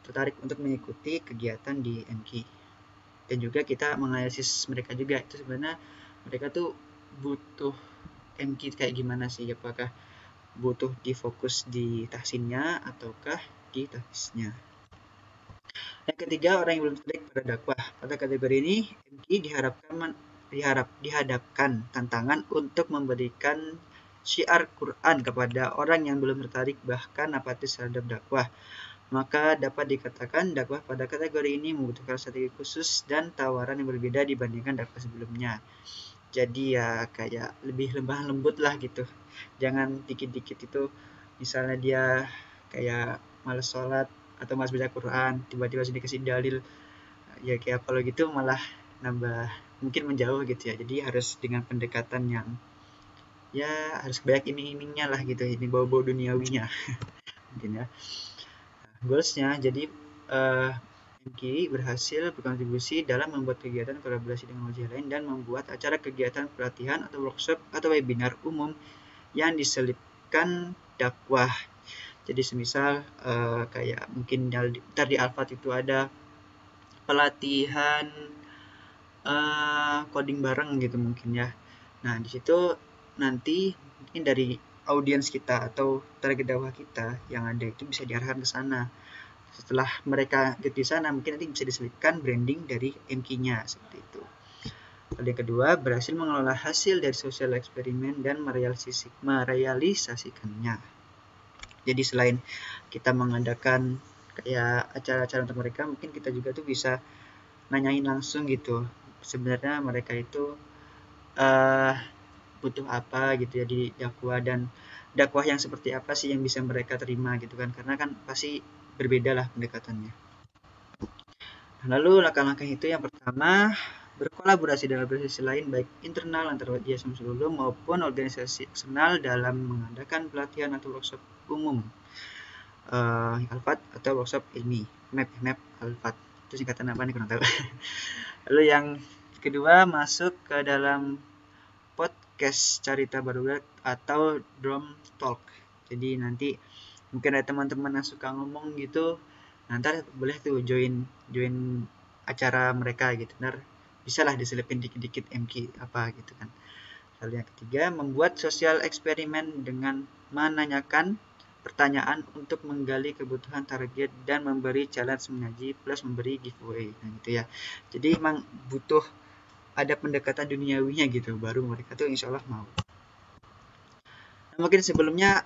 tertarik untuk mengikuti kegiatan di MQ. Dan juga kita menganalisis mereka juga, itu sebenarnya mereka tuh butuh MQ kayak gimana sih, apakah butuh difokus di tahsinnya ataukah di tahfiznya. Yang ketiga, orang yang belum tertarik pada dakwah. Pada kategori ini, MQ dihadapkan tantangan untuk memberikan syiar Quran kepada orang yang belum tertarik bahkan apatis terhadap dakwah. Maka dapat dikatakan dakwah pada kategori ini membutuhkan strategi khusus dan tawaran yang berbeda dibandingkan dakwah sebelumnya. Jadi ya kayak lebih lemah lembut lah gitu. Jangan dikit-dikit itu misalnya dia kayak males sholat atau males baca Quran, tiba-tiba sudah dikasih dalil, ya kayak kalau gitu malah nambah mungkin menjauh gitu ya. Jadi harus dengan pendekatan yang ya harus banyak iming-imingnya lah gitu, ini bau-bau duniawinya mungkin ya. Goalsnya, jadi MQ berhasil berkontribusi dalam membuat kegiatan kolaborasi dengan wajah lain dan membuat acara kegiatan pelatihan atau workshop atau webinar umum yang diselipkan dakwah. Jadi semisal kayak mungkin ntar di Alfat itu ada pelatihan coding bareng gitu mungkin ya. Nah di situ nanti mungkin dari audiens kita atau target dakwah kita yang ada itu bisa diarahkan ke sana. Setelah mereka di sana mungkin nanti bisa diselipkan branding dari MQ-nya seperti itu. Lalu yang kedua, berhasil mengelola hasil dari sosial eksperimen dan merealisasikannya. Jadi selain kita mengadakan kayak acara-acara untuk mereka, mungkin kita juga tuh bisa nanyain langsung gitu. Sebenarnya mereka itu butuh apa gitu ya di dakwah, dan dakwah yang seperti apa sih yang bisa mereka terima gitu kan, karena kan pasti berbeda lah pendekatannya. Lalu langkah-langkah itu yang pertama, berkolaborasi dengan organisasi lain baik internal antara dia Samsul Ulum maupun organisasi eksternal dalam mengadakan pelatihan atau workshop umum Alfat atau workshop ini map Alfat, itu singkatan apa nih kurang tahu. Lalu yang kedua, masuk ke dalam podcast Carita Barudak atau Drum Talk. Jadi nanti mungkin ada teman-teman yang suka ngomong gitu, nanti boleh tuh join acara mereka gitu, ntar bisa lah diselipin dikit-dikit MQ apa gitu kan. Lalu yang ketiga, membuat sosial eksperimen dengan menanyakan pertanyaan untuk menggali kebutuhan target dan memberi challenge mengaji plus memberi giveaway, nah gitu ya. Jadi emang butuh ada pendekatan duniawinya gitu, baru mereka tuh insya Allah mau. Nah, mungkin sebelumnya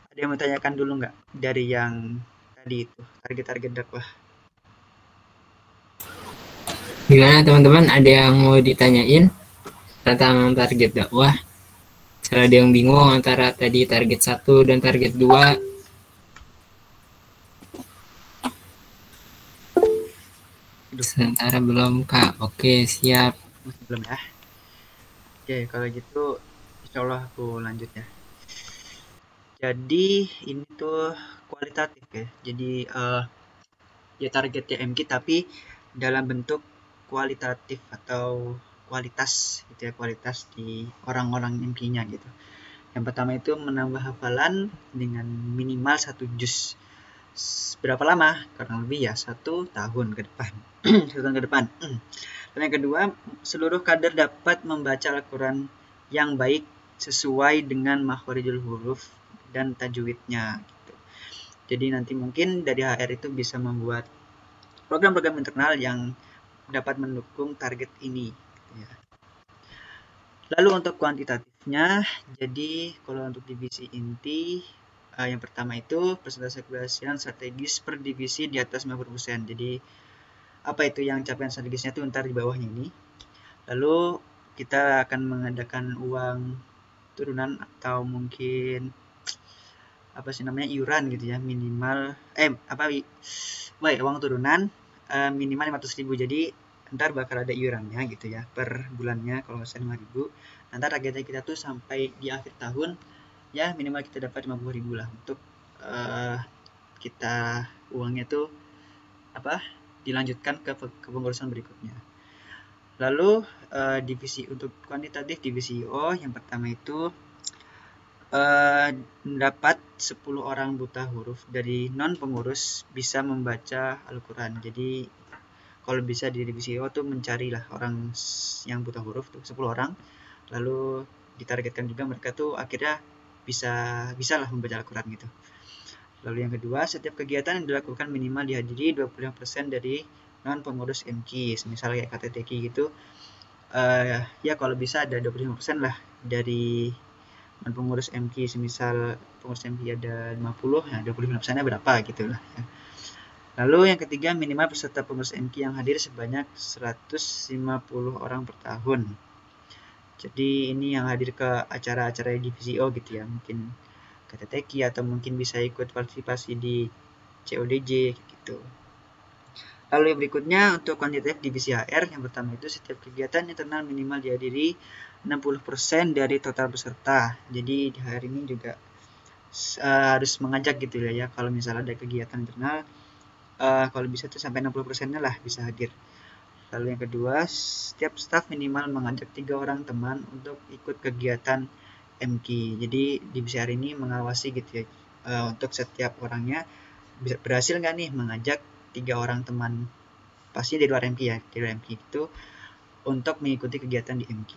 ada yang mau tanyakan dulu nggak dari yang tadi itu target-target dakwah? Gimana teman-teman, ada yang mau ditanyain tentang target dakwah? Misalnya ada yang bingung antara tadi target 1 dan target 2. Sementara belum Kak. Oke, siap. Masih belum ya? Oke, kalau gitu insya Allah aku lanjut ya. Jadi ini tuh kualitatif ya. Jadi ya targetnya MQ tapi dalam bentuk kualitatif atau kualitas gitu ya, kualitas di orang-orang MQ-nya gitu. Yang pertama itu menambah hafalan dengan minimal 1 juz. Berapa lama? Kurang lebih ya 1 tahun ke depan. 1 tahun ke depan. Dan yang kedua, seluruh kader dapat membaca Al-Quran yang baik sesuai dengan makhorijul huruf dan tajwidnya gitu. Jadi nanti mungkin dari HR itu bisa membuat program-program internal yang dapat mendukung target ini gitu ya. Lalu untuk kuantitatifnya, jadi kalau untuk divisi inti yang pertama itu persentase keberhasilan strategis per divisi di atas 50%. Jadi apa itu yang capaian strategisnya itu ntar di bawahnya ini. Lalu kita akan mengadakan uang turunan atau mungkin apa sih namanya iuran gitu ya, minimal uang turunan minimal 500.000. Jadi ntar bakal ada iurannya gitu ya per bulannya, kalau nggak salah 5.000. Nanti targetnya kita tuh sampai di akhir tahun ya minimal kita dapat 50.000 lah untuk kita uangnya tuh dilanjutkan ke kepengurusan berikutnya. Lalu divisi untuk kuantitatif divisi IO yang pertama itu mendapat 10 orang buta huruf dari non pengurus bisa membaca Al-Quran. Jadi kalau bisa di divisi IO tuh mencarilah orang yang buta huruf tuh 10 orang, lalu ditargetkan juga mereka tuh akhirnya bisa lah membaca Al-Quran gitu. Lalu yang kedua, setiap kegiatan yang dilakukan minimal dihadiri 25% dari non pengurus MK, misalnya kayak KTTK gitu. Ya kalau bisa ada 25% lah dari non pengurus MK, semisal pengurus MK ada 50, nah 25%-nya berapa gitu lah ya. Lalu yang ketiga, minimal peserta pengurus MK yang hadir sebanyak 150 orang per tahun. Jadi ini yang hadir ke acara-acara divisi O gitu ya, mungkin KTTK atau mungkin bisa ikut partisipasi di CODJ gitu. Lalu yang berikutnya untuk kuantitatif divisi HR, yang pertama itu setiap kegiatan internal minimal dihadiri 60% dari total peserta. Jadi di hari ini juga harus mengajak gitu ya, kalau misalnya ada kegiatan internal, kalau bisa tuh sampai 60%-nya lah bisa hadir. Lalu yang kedua, setiap staf minimal mengajak 3 orang teman untuk ikut kegiatan MK. Jadi divisi hari ini mengawasi gitu ya, untuk setiap orangnya berhasil nggak nih mengajak 3 orang teman, pasti dari luar MK ya, dari luar MK itu untuk mengikuti kegiatan di MK.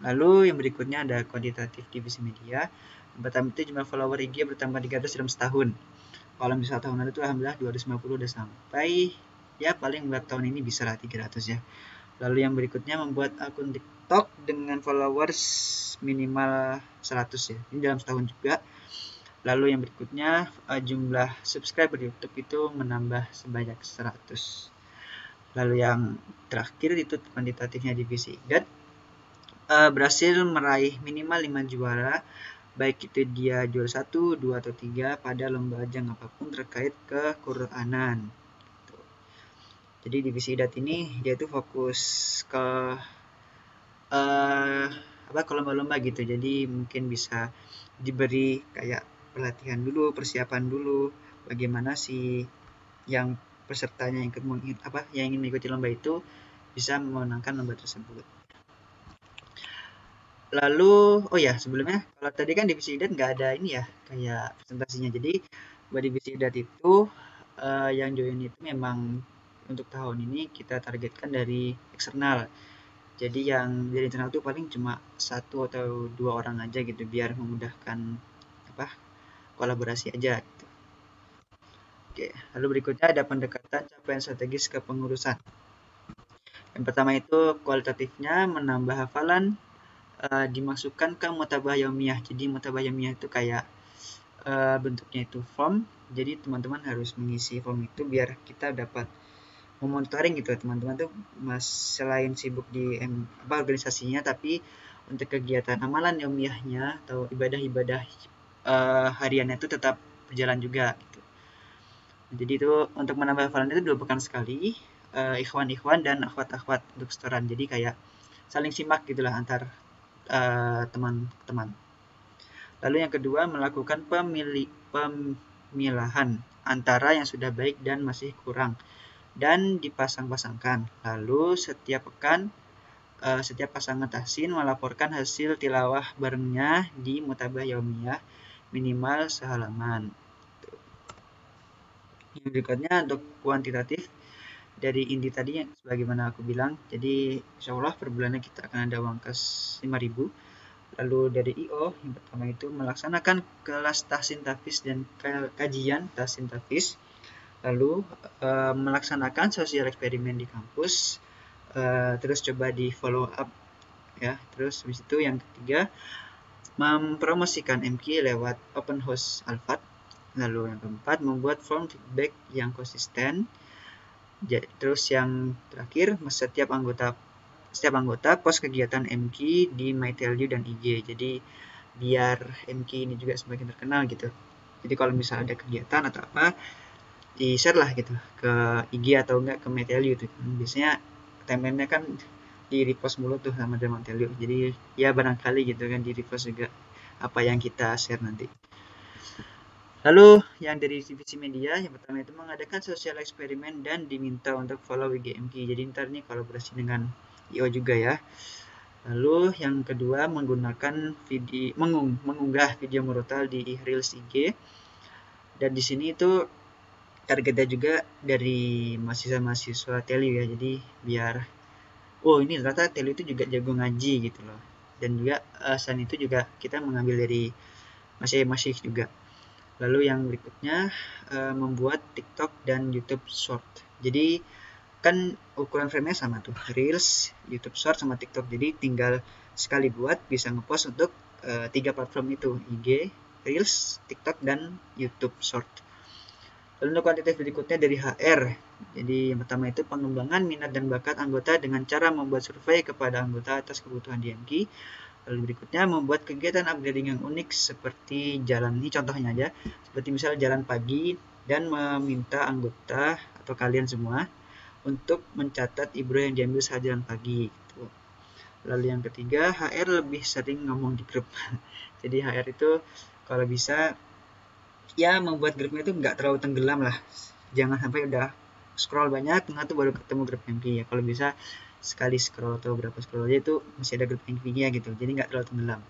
Lalu yang berikutnya ada kuantitatif divisi media. Yang pertama itu jumlah follower IG bertambah 300 dalam setahun. Kalau misalnya tahun lalu itu alhamdulillah 250 udah sampai, ya paling buat tahun ini bisa lah 300 ya. Lalu yang berikutnya membuat akun TikTok dengan followers minimal 100 ya, ini dalam setahun juga. Lalu yang berikutnya jumlah subscriber YouTube itu menambah sebanyak 100. Lalu yang terakhir itu kuantitatifnya divisi IGAT, berhasil meraih minimal 5 juara, baik itu dia juara 1, 2, atau 3 pada lomba ajang apapun terkait ke-Quranan. Jadi divisi IDAT ini dia tuh fokus ke ke lomba-lomba gitu. Jadi mungkin bisa diberi kayak pelatihan dulu, persiapan dulu, bagaimana si yang pesertanya yang ingin mengikuti lomba itu bisa memenangkan lomba tersebut. Lalu sebelumnya kalau tadi kan divisi IDAT nggak ada ini ya kayak presentasinya. Jadi buat divisi IDAT itu yang join itu memang untuk tahun ini kita targetkan dari eksternal. Jadi yang dari internal itu paling cuma 1 atau 2 orang aja gitu, biar memudahkan kolaborasi aja gitu. Oke, lalu berikutnya ada pendekatan capaian strategis kepengurusan. Yang pertama itu kualitatifnya menambah hafalan, dimasukkan ke mutabah yaumiyah. Jadi mutabah yaumiyah itu kayak bentuknya itu form. Jadi teman-teman harus mengisi form itu biar kita dapat memonitoring gitu. Teman-teman tuh selain sibuk di organisasinya, tapi untuk kegiatan amalan yaumiyahnya atau ibadah-ibadah hariannya itu tetap berjalan juga gitu. Jadi itu untuk menambah hafalan itu 2 pekan sekali, ikhwan-ikhwan dan akhwat-akhwat untuk setoran. Jadi kayak saling simak gitulah antar teman-teman. Lalu yang kedua, melakukan pemilahan antara yang sudah baik dan masih kurang dan dipasang-pasangkan. Lalu setiap pekan setiap pasangan tahsin melaporkan hasil tilawah barengnya di mutabah yaumiyah minimal sehalaman. Yang berikutnya untuk kuantitatif dari inti tadi yang sebagaimana aku bilang. Jadi insyaallah per bulannya kita akan ada uang kas 5.000. Lalu dari IO yang pertama itu melaksanakan kelas tahsin tahfiz dan kajian tahsin tahfiz. Lalu melaksanakan sosial eksperimen di kampus, terus coba di follow up ya. Terus habis itu yang ketiga mempromosikan MK lewat open house Alfat. Lalu yang keempat membuat form feedback yang konsisten. Terus yang terakhir setiap anggota post kegiatan MK di MyTLU dan IG. Jadi biar MK ini juga semakin terkenal gitu. Jadi kalau misalnya ada kegiatan atau apa, di share lah gitu ke IG atau enggak ke Meteliu tuh. Biasanya timeline-nya kan di repost mulu tuh sama Meteliu. Jadi ya barangkali gitu kan di repost juga apa yang kita share nanti. Lalu yang dari divisi media yang pertama itu mengadakan sosial eksperimen dan diminta untuk follow WGMK. Jadi ntar nih kolaborasi dengan IO juga ya. Lalu yang kedua menggunakan video mengunggah video murotal di Reels IG. Dan di sini itu targetnya juga dari mahasiswa-mahasiswa Telu ya. Jadi biar ini ternyata Telu itu juga jago ngaji gitu loh. Dan juga selain itu juga kita mengambil dari masih juga. Lalu yang berikutnya membuat TikTok dan YouTube Short. Jadi kan ukuran frame-nya sama tuh, Reels, YouTube Short sama TikTok. Jadi tinggal sekali buat bisa ngepost untuk 3 platform itu, IG, Reels, TikTok dan YouTube Short. Lalu untuk kuantitatif berikutnya dari HR. Jadi yang pertama itu pengembangan minat dan bakat anggota dengan cara membuat survei kepada anggota atas kebutuhan DMK. Lalu berikutnya membuat kegiatan upgrading yang unik seperti jalan, ini contohnya aja, seperti misalnya jalan pagi dan meminta anggota atau kalian semua untuk mencatat ibro yang diambil saat jalan pagi. Gitu. Lalu yang ketiga, HR lebih sering ngomong di grup. Jadi HR itu kalau bisa ya membuat grupnya itu nggak terlalu tenggelam lah. Jangan sampai udah scroll banyak, tengah tuh baru ketemu grup MP ya. Kalau bisa sekali scroll atau berapa scroll aja itu masih ada grup MP-nya gitu, jadi nggak terlalu tenggelam.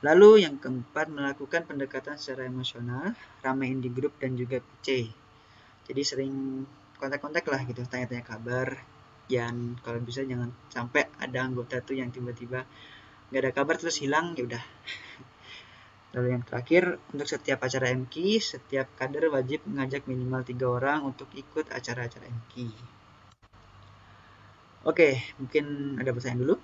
Lalu yang keempat melakukan pendekatan secara emosional, ramein di grup dan juga PC. Jadi sering kontak-kontak lah gitu, tanya-tanya kabar. Dan kalau bisa jangan sampai ada anggota tuh yang tiba-tiba nggak ada kabar terus hilang, ya udah. Lalu yang terakhir, untuk setiap acara MK, setiap kader wajib mengajak minimal 3 orang untuk ikut acara-acara MK. Oke, mungkin ada pertanyaan dulu.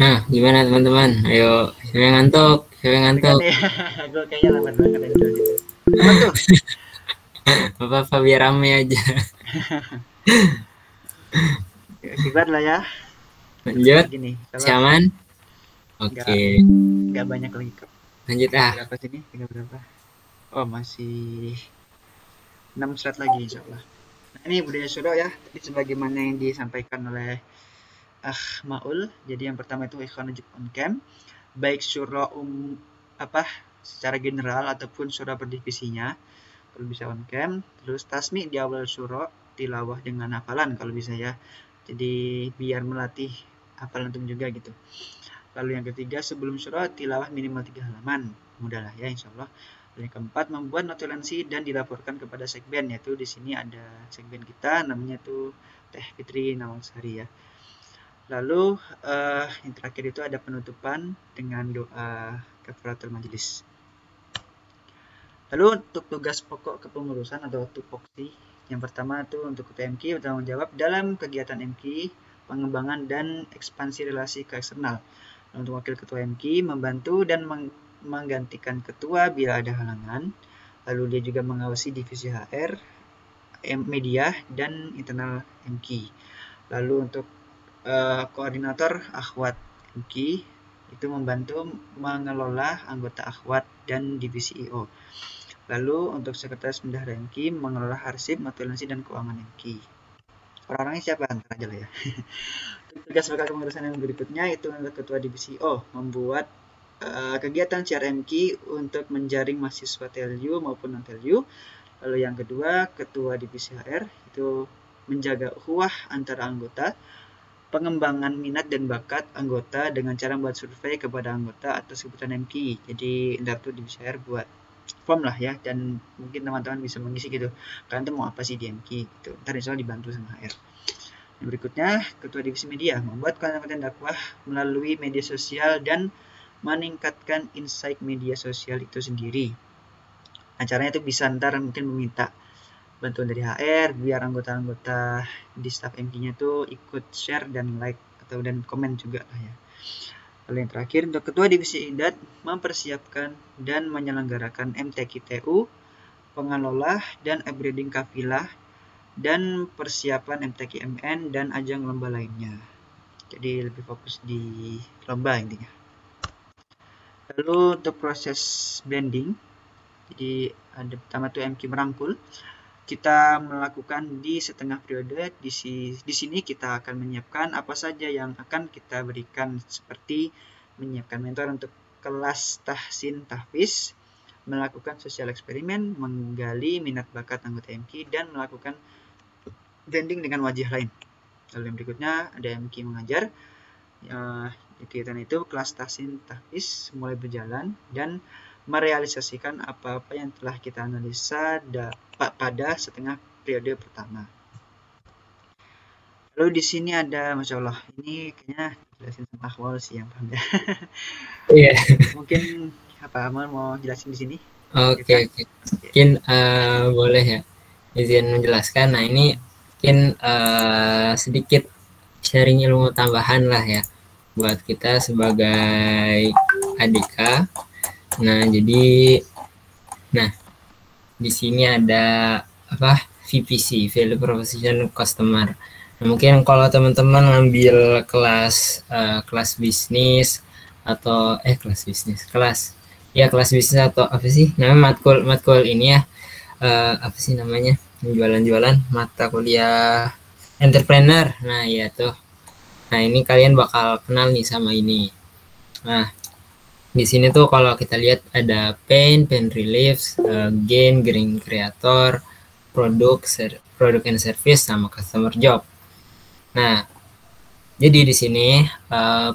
Nah, gimana teman-teman? Ayo, siapa yang ngantuk? Siapa yang ngantuk? Gue kayaknya lambat banget itu. Apa tuh? Apa-apa biar rame aja. Kibat lah ya. Lanjut. Gini, Siaman? Oke. Nggak banyak lagi kok. Lanjut ah. Berapa sini? Tinggal berapa? Oh, masih 6 slide lagi insya Allah. Nah, ini budaya syuro ya. Tadi sebagaimana yang disampaikan oleh Maul. Jadi yang pertama itu ikhwan wajib on cam. Baik syuro secara general ataupun syuro per divisinya. Kalau bisa on cam. Terus tasmi di awal syuro, tilawah dengan hafalan kalau bisa ya. Jadi biar melatih hafalan antum juga gitu. Lalu yang ketiga, sebelum syuro tilawah minimal 3 halaman. Mudah lah ya insya Allah. Lalu yang keempat, membuat notulensi dan dilaporkan kepada sekben, yaitu di sini ada sekben kita, namanya tuh Teh Fitri Nawangsari ya. Lalu yang terakhir itu ada penutupan dengan doa kafaratul majelis. Lalu untuk tugas pokok kepengurusan atau tupoksi, yang pertama itu untuk ketua MK bertanggung jawab dalam kegiatan MK, pengembangan dan ekspansi relasi ke eksternal. Untuk wakil ketua MK membantu dan menggantikan ketua bila ada halangan. Lalu dia juga mengawasi divisi HR, media dan internal MK. Lalu untuk koordinator akhwat MK itu membantu mengelola anggota akhwat dan divisi IO. Lalu untuk sekretaris bendahara MK mengelola arsip, notulensi dan keuangan MK. Orang-orangnya siapa? Antar aja lah ya. Tugas bakal kepengurusan yang berikutnya itu adalah ketua divisi O membuat kegiatan CRMK untuk menjaring mahasiswa TLU maupun non TLU. Lalu yang kedua, ketua divisi HR itu menjaga ukhuwah antara anggota, pengembangan minat dan bakat anggota dengan cara membuat survei kepada anggota atas kebutuhan MK. Jadi ntar tuh divisi HR buat form lah ya, dan mungkin teman-teman bisa mengisi gitu. Kalian tuh mau apa sih di MK gitu. Ntar insya Allah dibantu sama HR. Yang berikutnya, ketua divisi media membuat konten dakwah melalui media sosial dan meningkatkan insight media sosial itu sendiri. Acaranya itu bisa ntar mungkin meminta bantuan dari HR biar anggota-anggota di staff MK-nya tuh ikut share dan like atau dan komen juga lah ya. Lalu yang terakhir, untuk ketua divisi IDAT mempersiapkan dan menyelenggarakan MTQ-TU, pengelola dan upgrading kafilah dan persiapan MTQ-MN dan ajang lomba lainnya. Jadi lebih fokus di lomba intinya. Lalu untuk proses branding, Jadi ada pertama tuh MQ merangkul. Kita melakukan di setengah periode. Di sini kita akan menyiapkan apa saja yang akan kita berikan, seperti menyiapkan mentor untuk kelas tahsin tahfiz, melakukan sosial eksperimen, menggali minat bakat anggota MQ, dan melakukan branding dengan wajah lain. Lalu yang berikutnya ada MQ mengajar. Kegiatan itu kelas tahsin tahfiz mulai berjalan dan merealisasikan apa-apa yang telah kita analisa pada setengah periode pertama. Lalu di sini ada, Masya Allah, ini kayaknya jelasin sama Akhwal sih yang paham ya. Iya. Mungkin apa Amal mau jelasin di sini? Oke. Mungkin boleh ya izin menjelaskan. Nah, ini mungkin sedikit sharing ilmu tambahan lah ya buat kita sebagai ADK. Nah, jadi di sini ada VPC, Value Proposition Customer. Nah, mungkin kalau teman-teman ngambil kelas bisnis atau kelas bisnis atau apa sih namanya, matkul ini ya, apa sih namanya, jualan mata kuliah entrepreneur. Nah, ya tuh. Nah, ini kalian bakal kenal nih sama ini. Nah, di sini tuh kalau kita lihat ada pain relief, gain creator, product and service, sama customer job. Nah, jadi di sini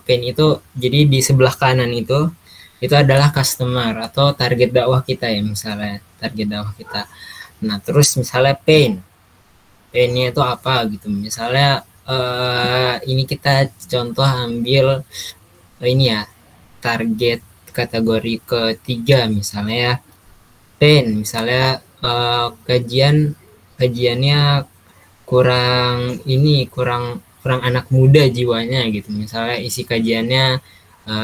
pain itu, jadi di sebelah kanan itu adalah customer atau target dakwah kita ya, misalnya target dakwah kita. Nah, terus misalnya painnya itu apa gitu, misalnya ini kita contoh ambil ini ya, target kategori ketiga misalnya ya, pain misalnya kajiannya kurang anak muda jiwanya gitu, misalnya isi kajiannya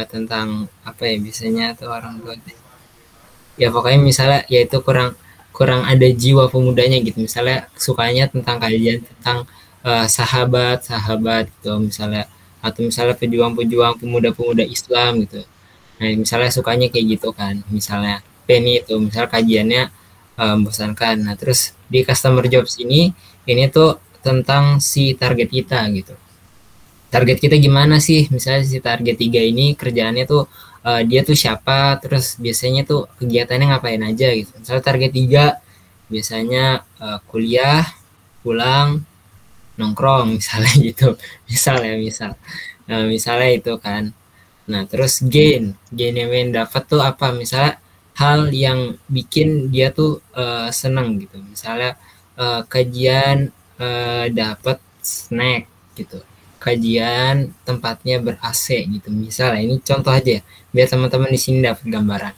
tentang apa ya, biasanya tuh orang tua ya, pokoknya misalnya yaitu kurang ada jiwa pemudanya gitu, misalnya sukanya tentang kajian tentang sahabat gitu misalnya, atau misalnya pejuang pemuda Islam gitu. Nah, misalnya sukanya kayak gitu kan, misalnya Penny itu misal kajiannya membosankan. Nah, terus di customer jobs ini tuh tentang si target kita gitu. Target kita gimana sih? Misalnya si target 3 ini kerjaannya tuh dia tuh siapa, terus biasanya tuh kegiatannya ngapain aja gitu. Misalnya target 3 biasanya kuliah, pulang, nongkrong misalnya gitu. Misalnya itu kan. Nah, terus gain yang main dapat tuh apa? Misalnya hal yang bikin dia tuh seneng gitu. Misalnya kajian dapat snack gitu. Kajian tempatnya ber-AC gitu. Misalnya ini contoh aja ya, biar teman-teman di sini dapat gambaran.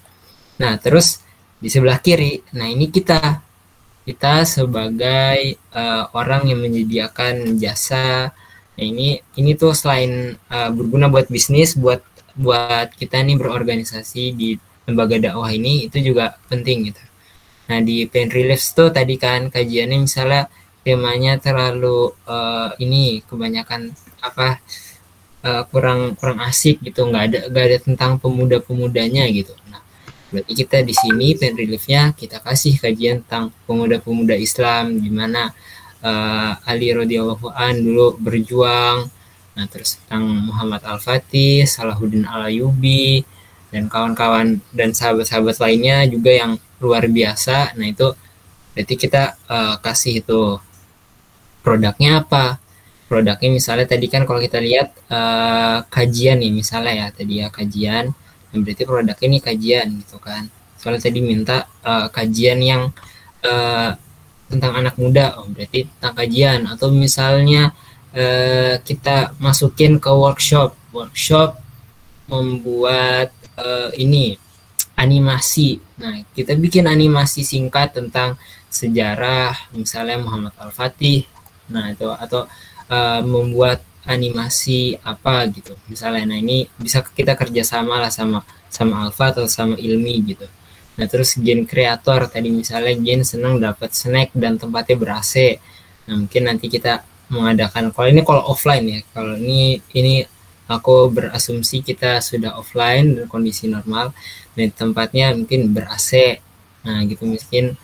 Nah, terus di sebelah kiri, nah ini kita sebagai orang yang menyediakan jasa. Nah, ini tuh selain berguna buat bisnis, buat kita nih berorganisasi di lembaga dakwah ini, itu juga penting gitu. Nah, di pain relief tuh tadi kan kajiannya misalnya temanya terlalu ini kebanyakan kurang asik gitu, nggak ada tentang pemuda-pemudanya gitu. Nah, berarti kita di sini pain reliefnya kita kasih kajian tentang pemuda-pemuda Islam, gimana Ali radhiyallahu an dulu berjuang. Nah, terus tentang Muhammad Al-Fatih, Salahuddin Al-Ayyubi, dan kawan-kawan dan sahabat-sahabat lainnya juga yang luar biasa. Nah, itu berarti kita kasih itu produknya apa. Produknya misalnya tadi kan kalau kita lihat kajian nih misalnya ya, tadi ya kajian, nah, berarti produknya ini kajian gitu kan. Soalnya tadi minta kajian yang tentang anak muda, berarti tentang kajian. Atau misalnya kita masukin ke workshop membuat ini animasi. Nah, kita bikin animasi singkat tentang sejarah misalnya Muhammad Al-Fatih. Nah, itu atau membuat animasi apa gitu misalnya. Nah, ini bisa kita kerjasama lah sama Alfa atau sama Ilmi gitu. Nah, terus gen kreator tadi misalnya gen senang dapat snack dan tempatnya ber-AC. Nah, mungkin nanti kita mengadakan, kalau offline ya, kalau ini aku berasumsi kita sudah offline dan kondisi normal, dan tempatnya mungkin ber-AC. Nah gitu mungkin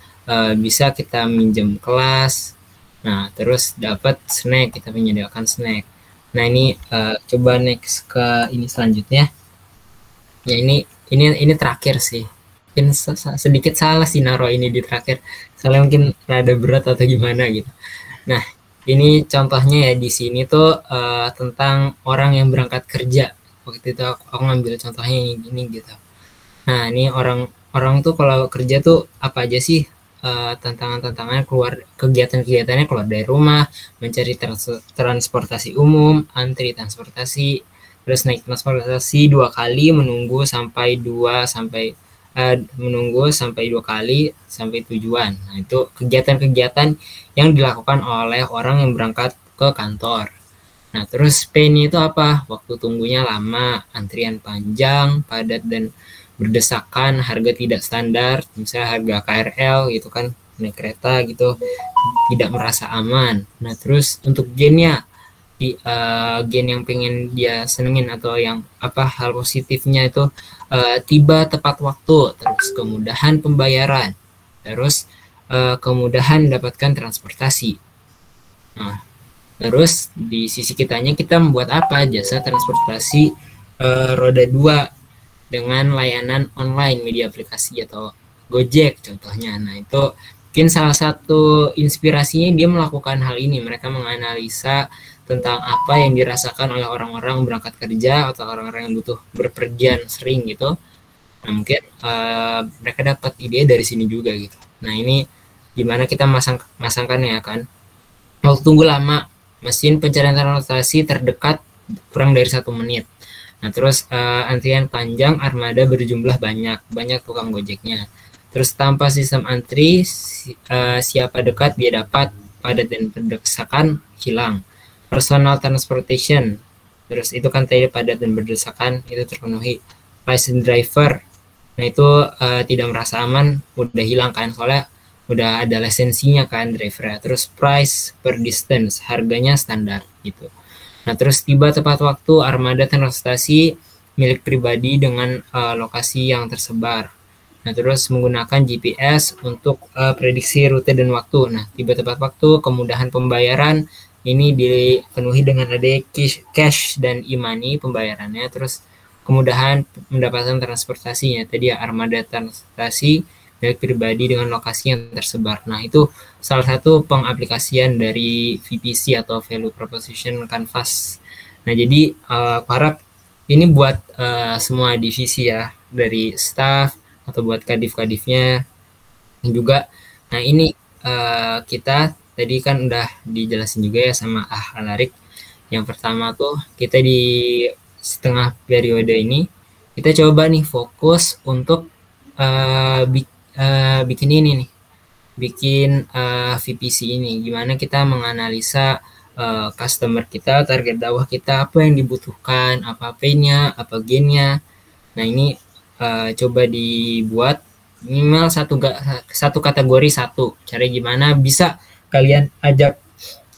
bisa kita minjem kelas. Nah terus dapat snack, kita menyediakan snack. Nah ini coba next ke ini selanjutnya. Ya ini terakhir sih. Mungkin sedikit salah sih naruh ini di terakhir. Soalnya mungkin rada berat atau gimana gitu. Nah ini contohnya ya di sini tuh tentang orang yang berangkat kerja. Waktu itu aku ngambil contohnya ini gitu. Nah ini orang tuh kalau kerja tuh apa aja sih tantangan-tantangannya, keluar kegiatan-kegiatannya, keluar dari rumah, mencari transportasi umum, antri transportasi, terus naik transportasi 2 kali, menunggu sampai 2 kali sampai tujuan. Nah itu kegiatan-kegiatan yang dilakukan oleh orang yang berangkat ke kantor. Nah terus pain itu apa? Waktu tunggunya lama, antrian panjang, padat dan berdesakan, harga tidak standar, misalnya harga KRL gitu kan, naik kereta gitu, tidak merasa aman. Nah terus untuk gennya, gen yang pengen dia senengin atau yang apa hal positifnya itu tiba tepat waktu, terus kemudahan pembayaran, terus kemudahan mendapatkan transportasi. Nah terus di sisi kitanya kita membuat apa? Jasa transportasi roda 2 dengan layanan online, media aplikasi atau Gojek contohnya. Nah itu mungkin salah satu inspirasinya dia melakukan hal ini. Mereka menganalisa tentang apa yang dirasakan oleh orang-orang berangkat kerja atau orang-orang yang butuh berpergian sering gitu. Nah mungkin mereka dapat ide dari sini juga gitu. Nah ini gimana kita masangkannya kan. Waktu tunggu lama, mesin pencarian transportasi terdekat kurang dari 1 menit. Nah terus antrian panjang, armada berjumlah banyak tukang gojeknya. Terus tanpa sistem antri, siapa dekat dia dapat, padat dan berdesakan hilang. Personal transportation, terus itu kan tadi padat dan berdesakan itu terpenuhi. License driver, nah itu tidak merasa aman, udah hilang kan, soalnya udah ada lisensinya kan drivernya. Terus price per distance, harganya standar gitu. Nah terus tiba tepat waktu, armada transportasi milik pribadi dengan lokasi yang tersebar. Nah terus menggunakan GPS untuk prediksi rute dan waktu. Nah tiba tepat waktu, kemudahan pembayaran ini dipenuhi dengan ada cash dan e-money pembayarannya. Terus kemudahan mendapatkan transportasinya, tadi ya armada transportasi milik pribadi dengan lokasi yang tersebar. Nah itu salah satu pengaplikasian dari VPC atau Value Proposition Canvas. Nah jadi aku harap ini buat semua divisi ya, dari staff atau buat kadif-kadifnya juga. Nah ini kita tadi kan udah dijelasin juga ya sama Alarik. Yang pertama tuh kita di setengah periode ini kita coba nih fokus untuk bikin ini nih, bikin VPC ini, gimana kita menganalisa customer kita, target dakwah kita, apa yang dibutuhkan, apa pain-nya, apa gain-nya. Nah ini coba dibuat minimal satu kategori satu. Cara gimana bisa kalian ajak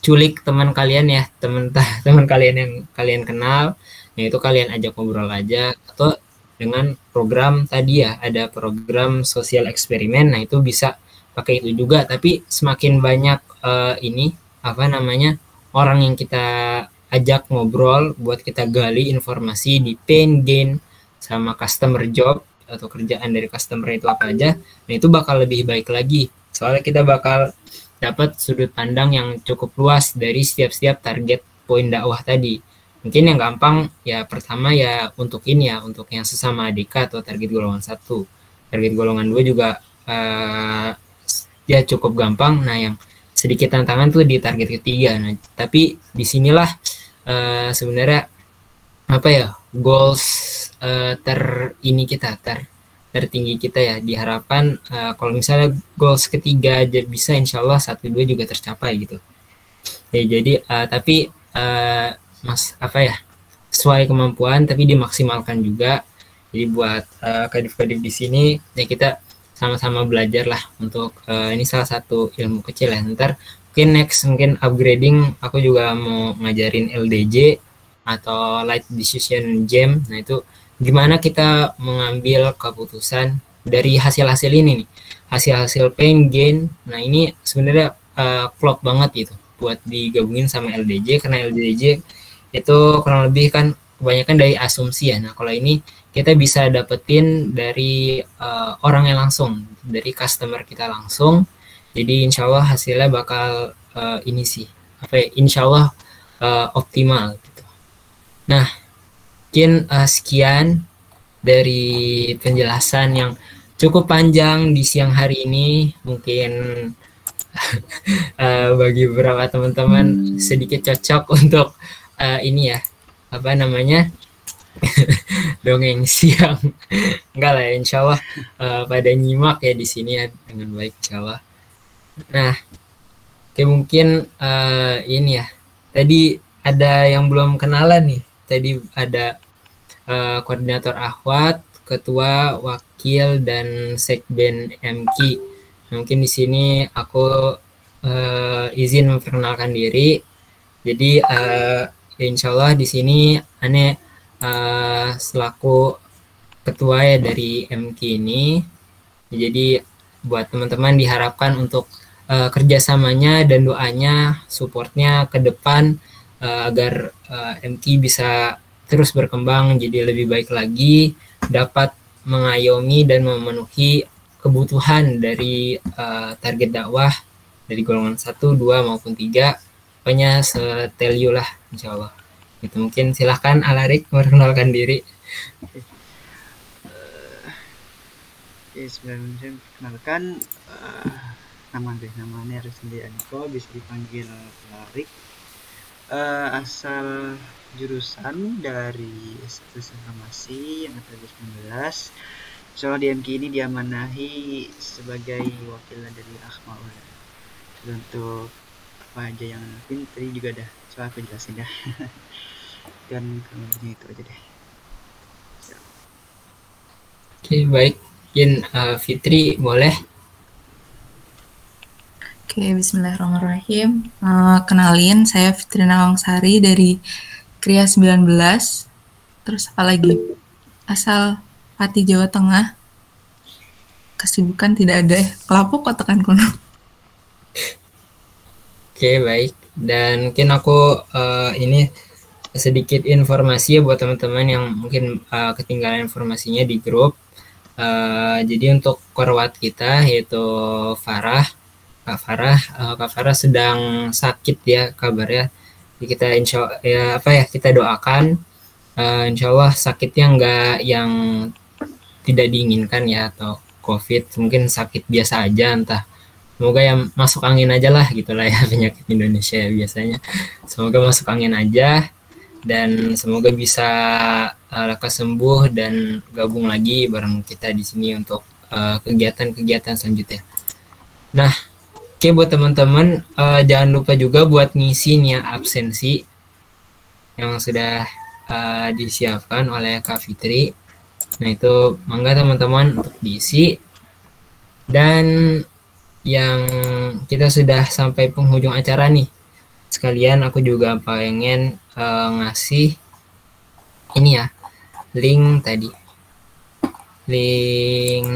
culik teman kalian ya, teman kalian yang kalian kenal, nah itu kalian ajak ngobrol aja, atau dengan program tadi ya, ada program sosial eksperimen. Nah itu bisa pakai itu juga, tapi semakin banyak orang yang kita ajak ngobrol buat kita gali informasi di pain, gain, sama customer job atau kerjaan dari customer itu apa aja. Nah itu bakal lebih baik lagi, soalnya kita bakal dapat sudut pandang yang cukup luas dari setiap target poin dakwah tadi. Mungkin yang gampang ya pertama ya untuk ini ya, untuk yang sesama ADK atau target golongan 1. Target golongan 2 juga ya cukup gampang. Nah yang sedikit tantangan tuh di target ketiga. Nah tapi disinilah sebenarnya goals tertinggi kita ya. Diharapkan kalau misalnya goals ketiga aja bisa, insya Allah 1-2 juga tercapai gitu. Ya jadi tapi sesuai kemampuan tapi dimaksimalkan juga. Jadi buat kadif-kadif di sini ya kita sama-sama belajar lah untuk ini salah satu ilmu kecil ya. Ntar mungkin upgrading aku juga mau ngajarin LDJ atau Light Decision Jam. Nah itu gimana kita mengambil keputusan dari hasil-hasil ini nih, hasil-hasil pain gain. Nah ini sebenarnya klop banget gitu buat digabungin sama LDJ, karena LDJ itu kurang lebih kan kebanyakan dari asumsi ya. Nah kalau ini kita bisa dapetin dari orangnya langsung, dari customer kita langsung. Jadi insya Allah hasilnya bakal ini sih, insya Allah optimal gitu. Nah mungkin sekian dari penjelasan yang cukup panjang di siang hari ini. Mungkin bagi beberapa teman-teman sedikit cocok untuk ini ya, apa namanya, dongeng siang. Enggak lah ya, insya Allah pada nyimak ya di sini ya dengan baik insya Allah. Nah, oke, mungkin ini ya, tadi ada yang belum kenalan nih. Tadi ada koordinator Ahwat, ketua, wakil, dan sekben MKI. Mungkin di sini aku izin memperkenalkan diri. Jadi insya Allah di sini Ane selaku ketua ya dari MKI ini. Jadi buat teman-teman diharapkan untuk kerjasamanya dan doanya, supportnya ke depan agar MKI bisa terus berkembang jadi lebih baik lagi, dapat mengayomi dan memenuhi kebutuhan dari target dakwah dari golongan 1, 2 maupun 3, pokoknya seteliu lah insya Allah. Itu mungkin silahkan Alarik memperkenalkan diri. Sebenarnya perkenalkan, namanya Rusli Aniko, bisa dipanggil Alarik. Asal jurusan dari Status Informasi yang 2019. Soal di MKI ini diamanahi sebagai wakil dari Akmaul. Untuk apa aja yang mungkin tadi juga udah soal aku jelasin dah. Dan kemudian itu aja deh. Oke, baik. Mungkin Fitri boleh. Oke, bismillahirrahmanirrahim. Kenalin, saya Fitri Nawangsari dari Kria 19. Terus apa lagi? Asal Pati, Jawa Tengah. Kesibukan tidak ada. Kelapuk kotakan kuno. Oke, baik. Dan mungkin aku ini sedikit informasi ya buat teman-teman yang mungkin ketinggalan informasinya di grup. Jadi untuk korwat kita yaitu Kak Farah sedang sakit ya kabarnya. Jadi kita kita doakan insya Allah sakitnya enggak yang tidak diinginkan ya, atau COVID, mungkin sakit biasa aja, entah, semoga yang masuk angin aja lah gitulah ya penyakit Indonesia ya biasanya. Semoga masuk angin aja dan semoga bisa lekas sembuh dan gabung lagi bareng kita di sini untuk kegiatan-kegiatan selanjutnya. Nah, oke, buat teman-teman jangan lupa juga buat ngisi nih absensi yang sudah disiapkan oleh Kak Fitri. Nah itu mangga teman-teman untuk diisi. Dan yang kita sudah sampai penghujung acara nih, sekalian aku juga pengen ngasih ini ya, link tadi, link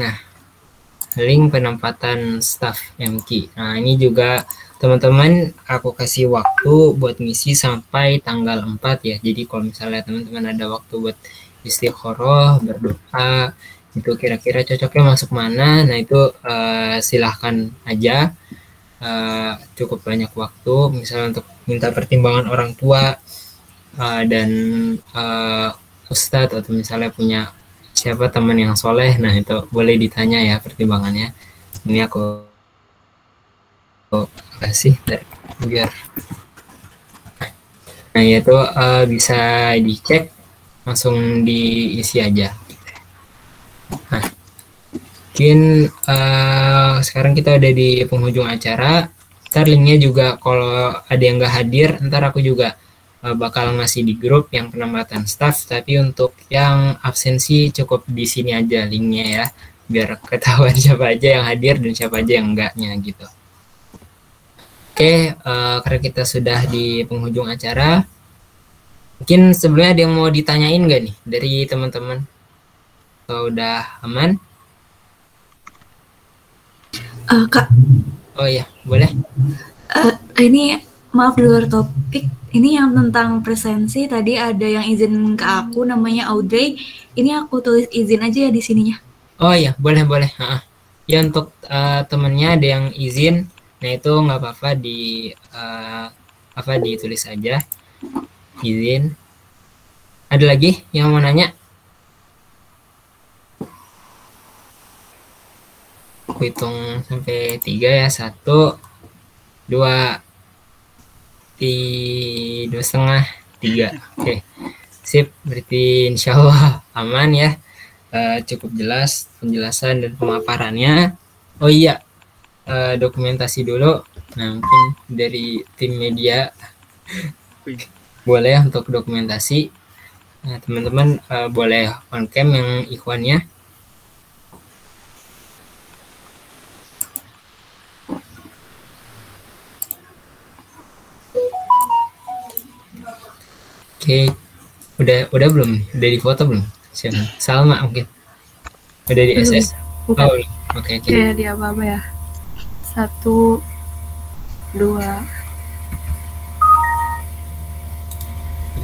penempatan staff MKI. Nah ini juga teman-teman aku kasih waktu buat ngisi sampai tanggal 4 ya. Jadi kalau misalnya teman-teman ada waktu buat istikharah, berdoa, itu kira-kira cocoknya masuk mana, nah itu silahkan aja. Cukup banyak waktu misalnya untuk minta pertimbangan orang tua dan ustadz, atau misalnya punya siapa teman yang soleh, nah itu boleh ditanya ya pertimbangannya. Ini aku kasih biar nah itu bisa dicek, langsung diisi aja. Nah mungkin sekarang kita udah di penghujung acara. Ntar linknya juga kalau ada yang nggak hadir, ntar aku juga bakal ngasih di grup yang penempatan staff, tapi untuk yang absensi cukup di sini aja linknya ya, biar ketahuan siapa aja yang hadir dan siapa aja yang enggaknya gitu. Oke, karena kita sudah di penghujung acara, mungkin sebelumnya ada yang mau ditanyain nggak nih dari teman-teman? Kalau udah aman? Kak, Oh iya, boleh. ini maaf di luar topik. Ini yang tentang presensi tadi ada yang izin ke aku namanya Audrey. Ini aku tulis izin aja ya di sininya. Oh iya, boleh boleh. Ya untuk temennya ada yang izin, nah itu nggak apa-apa ditulis aja izin. Ada lagi yang mau nanya? Aku hitung sampai 3 ya. 1, 2, 2,5, 3. Oke, sip. Berarti insya Allah aman ya. Cukup jelas penjelasan dan pemaparannya. Oh iya, dokumentasi dulu. Nah, mungkin dari tim media boleh untuk dokumentasi. Nah, teman-teman boleh on cam yang ikhwannya. Oke, udah belum? Udah di foto belum? Siapa? Salma mungkin. Udah di SS. Bukan. Oh, oke. Kayak di apa-apa ya. 1, 2.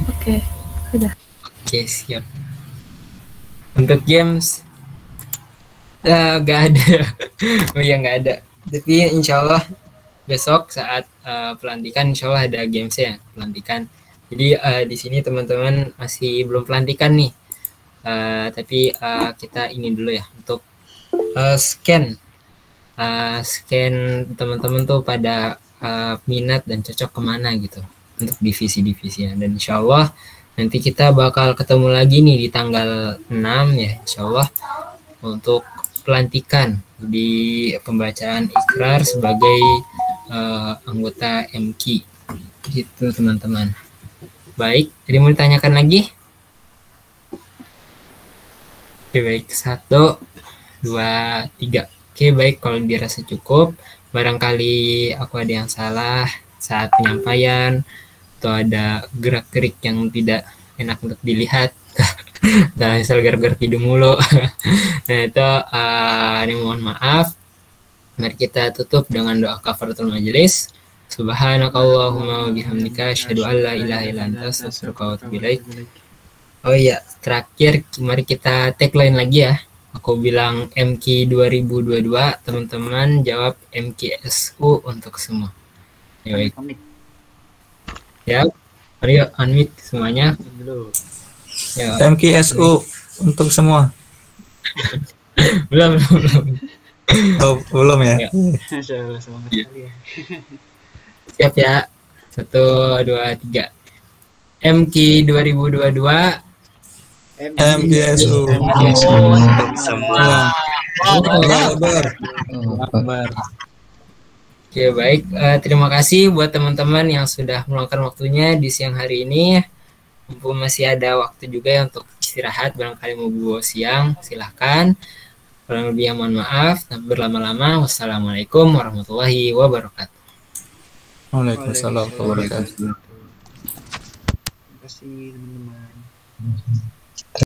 Oke, sudah. Oke, siap. Untuk games nggak ada. Oh iya, nggak ada. Tapi insya Allah besok saat pelantikan insya Allah ada gamesnya pelantikan. Jadi di sini teman-teman masih belum pelantikan nih. Tapi kita ini dulu ya untuk scan teman-teman tuh pada minat dan cocok kemana gitu untuk divisi-divisinya. Dan insya Allah nanti kita bakal ketemu lagi nih di tanggal 6 ya insya Allah untuk pelantikan di pembacaan ikrar sebagai anggota MKI gitu teman-teman. Baik, jadi mau ditanyakan lagi? Oke, baik. 1, 2, 3. Oke, baik. Kalau dirasa cukup, barangkali aku ada yang salah saat penyampaian atau ada gerak-gerik yang tidak enak untuk dilihat. Dan misal gerak-gerik hidung mulu. Nah, itu ini mohon maaf. Mari kita tutup dengan doa kafaratul majelis. Subhanakallahumma wa bihamdika asyhadu an la ilaha illa anta astaghfiruka wa atubu ilaik. Oh iya, terakhir mari kita tagline lagi ya. Aku bilang MK 2022, teman-teman jawab MKSU untuk semua. Ya, baik. Ya, mari unmute semuanya. Ya. MKSU untuk semua. belum. Oh, belum ya? Semangat sekali ya. Siap ya. 1, 2, 3. MK 2022. MKSU. Semua. Oke, baik. Terima kasih buat teman-teman yang sudah meluangkan waktunya di siang hari ini. Mumpung masih ada waktu juga ya untuk istirahat, barangkali mau buat siang, silahkan. Kurang lebih mohon maaf, tak berlama-lama. Wassalamualaikum warahmatullahi wabarakatuh. Waalaikumsalam warahmatullahi wabarakatuh. Terima kasih teman-teman.